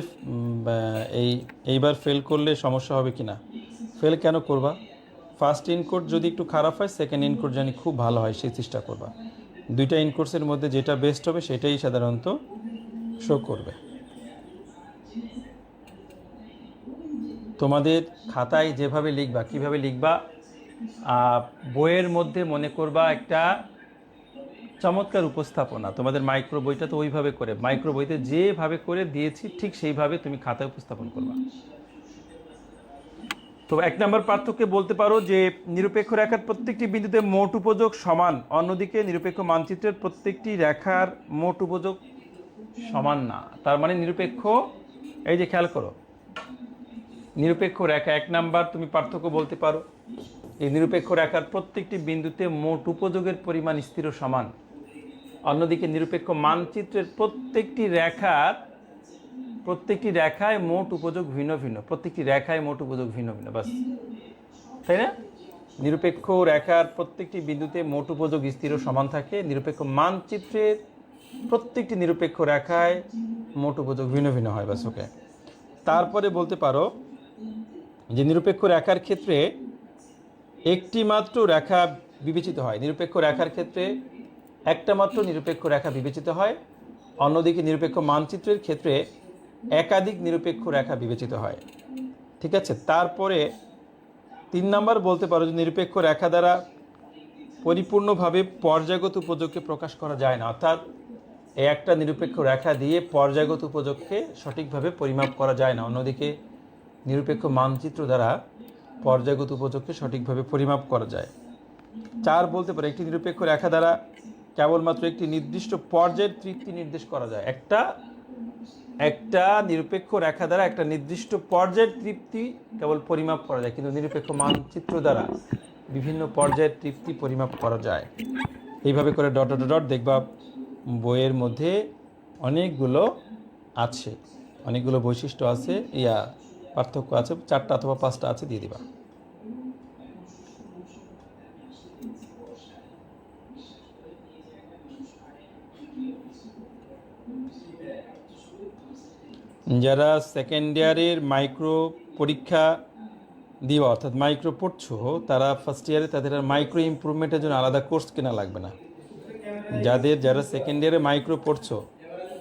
এইবার ফেল করলে সমস্যা হবে কি না? ফেল কেন করবা? ফার্স্ট ইন কোর্স যদি একটু খারাপ হয়, সেকেন্ড ইন কোর্স জানি খুব ভালো হয়, সেই চেষ্টা করবা। 2টা ইন কোর্সের মধ্যে যেটা বেস্ট হবে সেটাই সাধারণত শো করবে। তোমাদের খাতায় যেভাবে লিখবা, কিভাবে লিখবা, বইয়ের মধ্যে মনে করবা একটা চমৎকার উপস্থাপনা। তোমাদের মাইক্রো বইটা তো ওইভাবে করে, মাইক্রো বইতে যেভাবে করে দিয়েছি ঠিক সেইভাবে তুমি খাতায় উপস্থাপন করবা। তো 1 নম্বর পার্থক্যে বলতে পারো যে নিরপেক্ষ রেখার প্রত্যেকটি বিন্দুতে মোট উপযোগ সমান, অন্যদিকে নিরপেক্ষ মানচিত্রের প্রত্যেকটি রেখার মোট উপযোগ সমান না। তার মানে নিরপেক্ষ, এই যে খেয়াল করো, নিরপেক্ষ রেখা 1 নাম্বার তুমি পার্থক্য বলতে পারো, এই নিরপেক্ষ রেখার প্রত্যেকটি বিন্দুতে মোট উপযোগের পরিমাণ স্থির ও সমান, অন্যদিকে নিরপেক্ষ মানচিত্রের প্রত্যেকটি রেখায় মোট উপযোগ ভিন্ন ভিন্ন, প্রত্যেকটি রেখায় মোট উপযোগ ভিন্ন ভিন্ন, বাস, তাই না? নিরপেক্ষ রেখার প্রত্যেকটি বিন্দুতে মোট উপযোগ স্থির ও সমান থাকে, নিরপেক্ষ মানচিত্রের প্রত্যেকটি নিরপেক্ষ রেখায় মোট উপযোগ ভিন্ন ভিন্ন হয়, বাস, ওকে। তারপরে বলতে পারো যে নিরপেক্ষ রেখার ক্ষেত্রে একটি মাত্র রেখা বিবেচিত হয়, নিরপেক্ষ রেখার ক্ষেত্রে একটা মাত্র নিরপেক্ষ রেখা বিবেচিত হয়, অন্যদিকে নিরপেক্ষ মানচিত্রের ক্ষেত্রে একাধিক নিরপেক্ষ রেখা বিবেচিত হয়, ঠিক আছে। তারপরে 3 নাম্বার বলতে পারো যে নিরপেক্ষ রেখা দ্বারা পরিপূর্ণভাবে পর্যায়গত উপযোগকে প্রকাশ করা যায় না, অর্থাৎ একটা নিরপেক্ষ রেখা দিয়ে পর্যায়গত উপযোগকে সঠিকভাবে পরিমাপ করা যায় না, অন্যদিকে নিরপেক্ষ মানচিত্র দ্বারা পর্যায়গত উপযোগকে সঠিকভাবে পরিমাপ করা যায়। 4 বলতে পারে একটি নিরপেক্ষ রেখা দ্বারা কেবলমাত্র একটি নির্দিষ্ট পর্যায়ের তৃপ্তি নির্দেশ করা যায়, একটা নিরপেক্ষ রেখা দ্বারা একটা নির্দিষ্ট পর্যায়ের তৃপ্তি কেবল পরিমাপ করা যায়, কিন্তু নিরপেক্ষ মানচিত্র দ্বারা বিভিন্ন পর্যায়ের তৃপ্তি পরিমাপ করা যায়। এইভাবে করে ডট ডট ডট দেখবা বইয়ের মধ্যে অনেকগুলো আছে, অনেকগুলো বৈশিষ্ট্য আছে, পার্থক্য আছে, 4টা অথবা 5টা আছে, দিয়ে দিবা। যারা সেকেন্ড ইয়ারের মাইক্রো পরীক্ষা দিবা, অর্থাৎ মাইক্রো পড়ছো, তারা ফার্স্ট ইয়ারে তাদের আর মাইক্রো ইমপ্রুভমেন্টের জন্য আলাদা কোর্স কেনা লাগবে না। যারা সেকেন্ড ইয়ারে মাইক্রো পড়ছো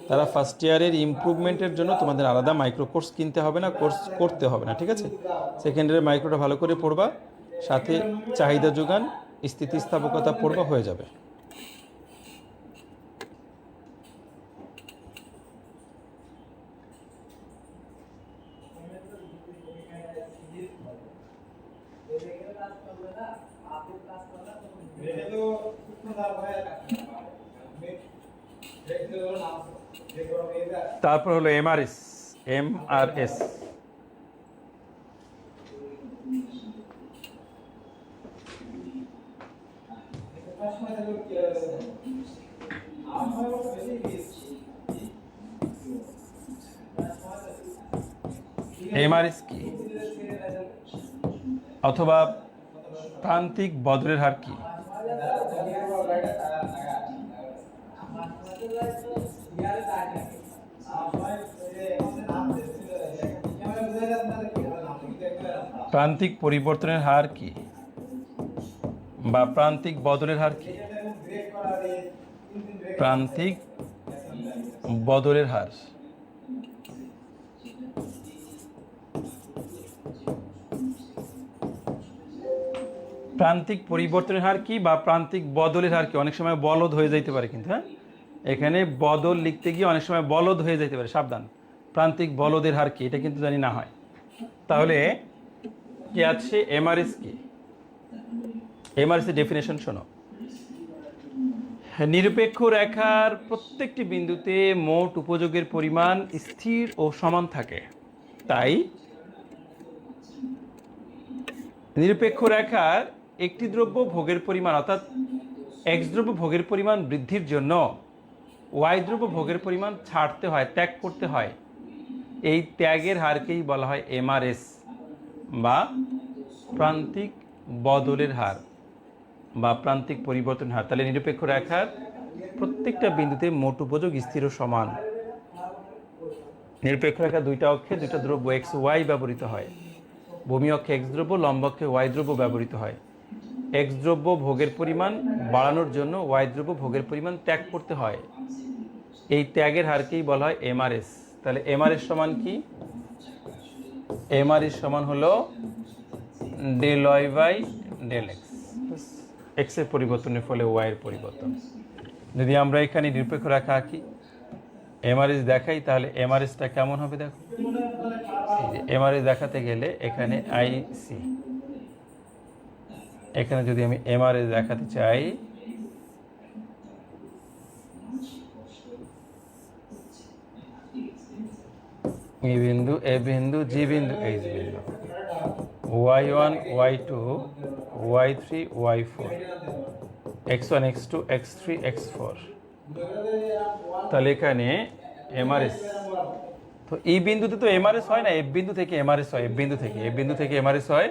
তারা ফার্স্ট ইয়ারের ইমপ্রুভমেন্টের জন্য তোমাদের আলাদা মাইক্রো কোর্স কিনতে হবে না, কোর্স করতে হবে না, ঠিক আছে। সেকেন্ড ইয়ারের মাইক্রোটা ভালো করে পড়বা, সাথে চাহিদা যোগান, স্থিতিস্থাপকতা পড়বা, হয়ে যাবে। তারপর হলো এমআরএস। এমআরএস কি, অথবা প্রান্তিক বদলের হার কি? প্রান্তিক পরিবর্তনের হার কি বা প্রান্তিক বদলের হার কি? প্রান্তিক বদলের হার। প্রান্তিক পরিবর্তনের হার কি বা প্রান্তিক বদলের হার কি? অনেক সময় বলদ হয়ে যাইতে পারে, কিন্তু হ্যাঁ, এখানে বদল লিখতে গিয়ে অনেক সময় বলদ হয়ে যাইতে পারে, সাবধান। প্রান্তিক বলদের হার কি, এটা কিন্তু জানি না হয়। তাহলে কি আছে এমআরএস কি? এমআরএস এর ডেফিনেশন শোনো। নিরপেক্ষ রেখার প্রত্যেকটি বিন্দুতে মোট উপযোগের পরিমাণ স্থির ও সমান থাকে, তাই নিরপেক্ষ রেখার একটি দ্রব্য ভোগের পরিমাণ, অর্থাৎ এক্স দ্রব্য ভোগের পরিমাণ বৃদ্ধির জন্য ওয়াই দ্রব্য ভোগের পরিমাণ ছাড়তে হয়, ত্যাগ করতে হয়। এই ত্যাগের হারকেই বলা হয় এমআরএস বা প্রান্তিক বদলের হার বা প্রান্তিক পরিবর্তন হার। তাহলে নিরপেক্ষ রেখার প্রত্যেকটা বিন্দুতে মোট উপযোগ স্থির ও সমান। নিরপেক্ষ রেখা দুইটা অক্ষে দুইটা দ্রব্য এক্স ওয়াই ব্যবহৃত হয়। ভূমি অক্ষে এক্স দ্রব্য, লম্ব অক্ষে ওয়াই দ্রব্য ব্যবহৃত হয়। এক্স দ্রব্য ভোগের পরিমাণ বাড়ানোর জন্য ওয়াই দ্রব্য ভোগের পরিমাণ ত্যাগ করতে হয়। এই ত্যাগের হারকেই বলা হয় এমআরএস। তাহলে এমআরএস সমান কি? এমআরএস সমান হলো del Y by del X. এক্সের পরিবর্তনের ফলে ওয়াই এর পরিবর্তন। যদি আমরা এখানে নিরপেক্ষ রেখা আঁকি, এমআরএস দেখাই, তাহলে এমআরএসটা কেমন হবে দেখো। এমআরএস দেখাতে গেলে এখানে আইসি, এখানে যদি আমি এমআরএস দেখাতে চাই, ই বিন্দু, এ বিন্দু, জি বিন্দু, এইচ বিন্দু, y1 y2 y3 y4 x1 x2 x3 x4, তাহলে এখানে এমআরএস, তো এই বিন্দুতে তো এমআরএস হয় না, এফ বিন্দু থেকে এমআরএস হয়, এফ বিন্দু থেকে, এফ বিন্দু থেকে এমআরএস হয়,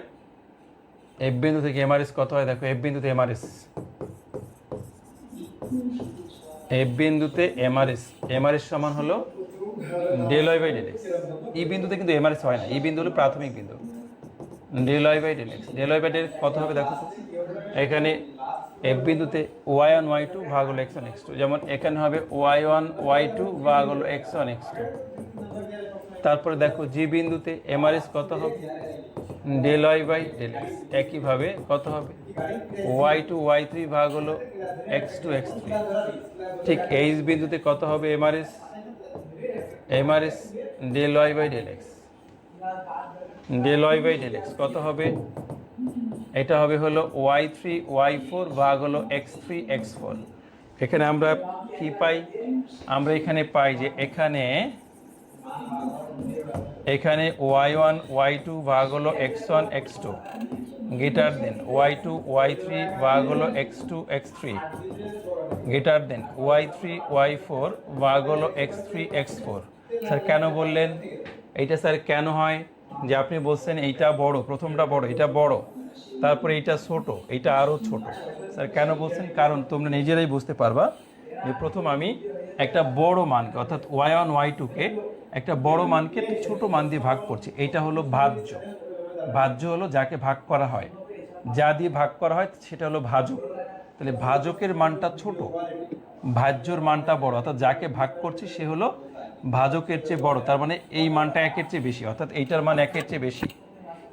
এফ বিন্দু থেকে এমআরএস কত হয় দেখো, এফ বিন্দুতে এমআরএস, এফ বিন্দুতে এমআরএস, এমআরএস সমান হলো del Y by del X. এই বিন্দুতে কিন্তু এমআরএস হয় না, এই বিন্দু হলো প্রাথমিক বিন্দু, del Y by del X, del Y by del কত হবে দেখো তো, এখানে এফ বিন্দুতে ওয়াই1 ওয়াই2 ভাগ হলো x1 x2, যেমন এখানে হবে ওয়াই1 ওয়াই2 ভাগ হলো x1 x2। তারপরে দেখো জি বিন্দুতে এমআরএস কত হবে, del Y by del X, একইভাবে কত হবে ওয়াই2 ওয়াই3 ভাগ হলো x2 x3। ঠিক এইচ বিন্দুতে কত হবে MRS, MRS del Y by del X, del Y by del X কত হবে, এটা হবে হলো y3 y4 ভাগ হলো x3 x4। এখানে আমরা কি পাই, আমরা এখানে পাই যে এখানে y1 y2 ভাগ হলো x1 x2 greater than y2 y3 ভাগ হলো x2 x3 greater than y3 y4 ভাগ হলো x3 x4। স্যার কেন বললেন এইটা, স্যার কেন হয় যে আপনি বলছেন এইটা বড়, প্রথমটা বড়, এটা বড়, তারপরে এইটা ছোট, এইটা আরও ছোট। স্যার কেন বলছেন, কারণ তোমরা নিজেরাই বুঝতে পারবা যে প্রথম আমি একটা বড় মানকে অর্থাৎ y1 y2কে একটা বড় মানকে ছোট মান দিয়ে ভাগ করছি, এইটা হলো ভাজ্য। ভাজ্য হলো যাকে ভাগ করা হয়, যা দিয়ে ভাগ করা হয় সেটা হলো ভাজক। তাহলে ভাজকের মানটা ছোট, ভাজ্যর মানটা বড়, অর্থাৎ যাকে ভাগ করছি সে হলো ভাজকের চেয়ে বড়, তার মানে এই মানটা একের চেয়ে বেশি, অর্থাৎ এইটার মান একের চেয়ে বেশি,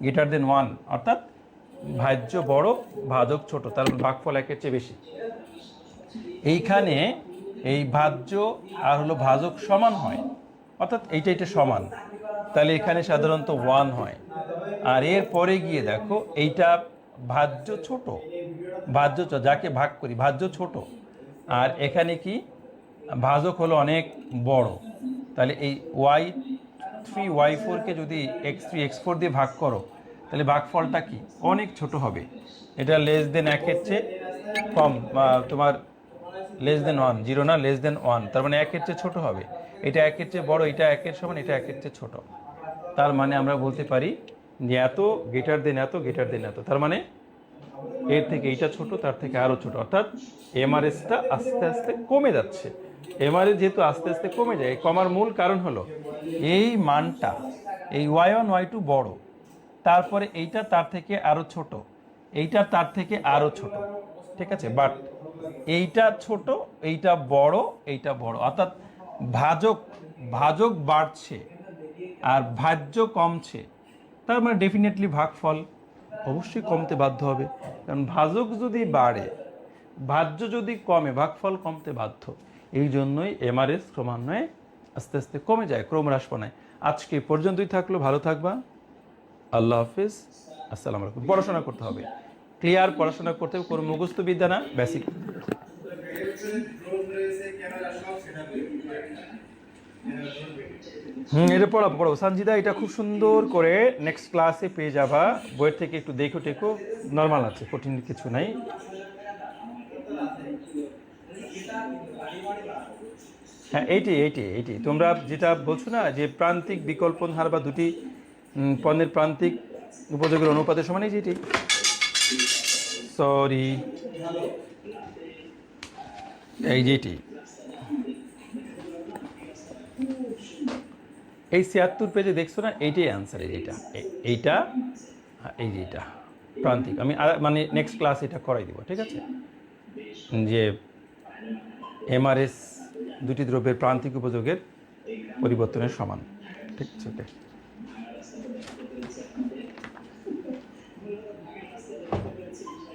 গ্রেটার দেন 1, অর্থাৎ ভাজ্য বড় ভাজক ছোট, তার ভাগফল একের চেয়ে বেশি। এইখানে এই ভাজ্য আর হলো ভাজক সমান হয়, অর্থাৎ এইটা সমান, তাহলে এখানে সাধারণত 1 হয়। আর এর পরে গিয়ে দেখো এইটা ভাজ্য ছোট, ভাজ্য যাকে ভাগ করি ভাজ্য ছোট, আর এখানে কি ভাজক হলো অনেক বড়, তাহলে এই y3 y4কে যদি x3 x4 দিয়ে ভাগ করো তাহলে ভাগফলটা কি অনেক ছোট হবে, এটা লেস দেন 1-এর চেয়ে কম, তোমার লেস দেন 1, 0 না, লেস দেন 1, তার মানে 1-এর চেয়ে ছোট হবে, এটা 1-এর চেয়ে বড়, এটা 1-এর সমান, এটা 1-এর চেয়ে ছোট। তার মানে আমরা বলতে পারি যে এত গ্রেটার দেন এত, গ্রেটার দেন এত, তার মানে এর থেকে এইটা ছোট, তার থেকে আরও ছোট, অর্থাৎ এমআরএসটা আস্তে আস্তে কমে যাচ্ছে। এমআরএস যেহেতু আস্তে আস্তে কমে যায়, এই কমার মূল কারণ হলো এই মানটা, এই y1 y2 বড়, তারপরে এইটা তার থেকে আরও ছোট, এইটা তার থেকে আরও ছোট, ঠিক আছে, বাট এইটা ছোট, এইটা বড়, এইটা বড়, অর্থাৎ ভাজক বাড়ছে আর ভাজ্য কমছে, তার মানে ডেফিনেটলি ভাগফল অবশ্যই কমতে বাধ্য হবে, কারণ ভাজক যদি বাড়ে ভাজ্য যদি কমে ভাগফল কমতে বাধ্য। এই জন্যই এমআরএস ক্রমান্বয়ে আস্তে আস্তে কমে যায়, ক্রমহ্রাসপনায়। আজকে পর্যন্তই থাকলো, ভালো থাকবা, আল্লাহ হাফিজ, আসসালামু আলাইকুম। পড়াশোনা করতে হবে, ক্লিয়ার পড়াশোনা করতে হবে, কোনো মুখস্থ বিদ্যা না, বেসিক। এটা পড়ো সঞ্জিদা, এটা খুব সুন্দর করে নেক্সট ক্লাসে পেয়ে যাবা, বইয়ের থেকে একটু দেখো টেকো, নর্মাল আছে, কঠিন কিছু নাই। হ্যাঁ এইটি তোমরা যেটা বলছো না যে প্রান্তিক বিকল্পন হার বা দুটি পণ্যের প্রান্তিক উপযোগের অনুপাতের সমান, এই যেটি, সরি এই যেটি, এই 76 পেজে দেখছো না, এইটাই অ্যান্সার, এইটা এই যে এটা প্রান্তিক। আমি মানে নেক্সট ক্লাস এটা করাই দিব, ঠিক আছে, যে এমআরএস দুটি দ্রব্যের প্রান্তিক উপযোগের পরিবর্তনের সমান, ঠিক আছে। ওকে,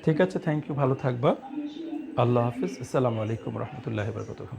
ঠিক আছে, থ্যাংক ইউ, ভালো থাকবা। আল্লাহ হাফিজ। আসসালামু আলাইকুম রহমতুল্লাহ বরকতুহ।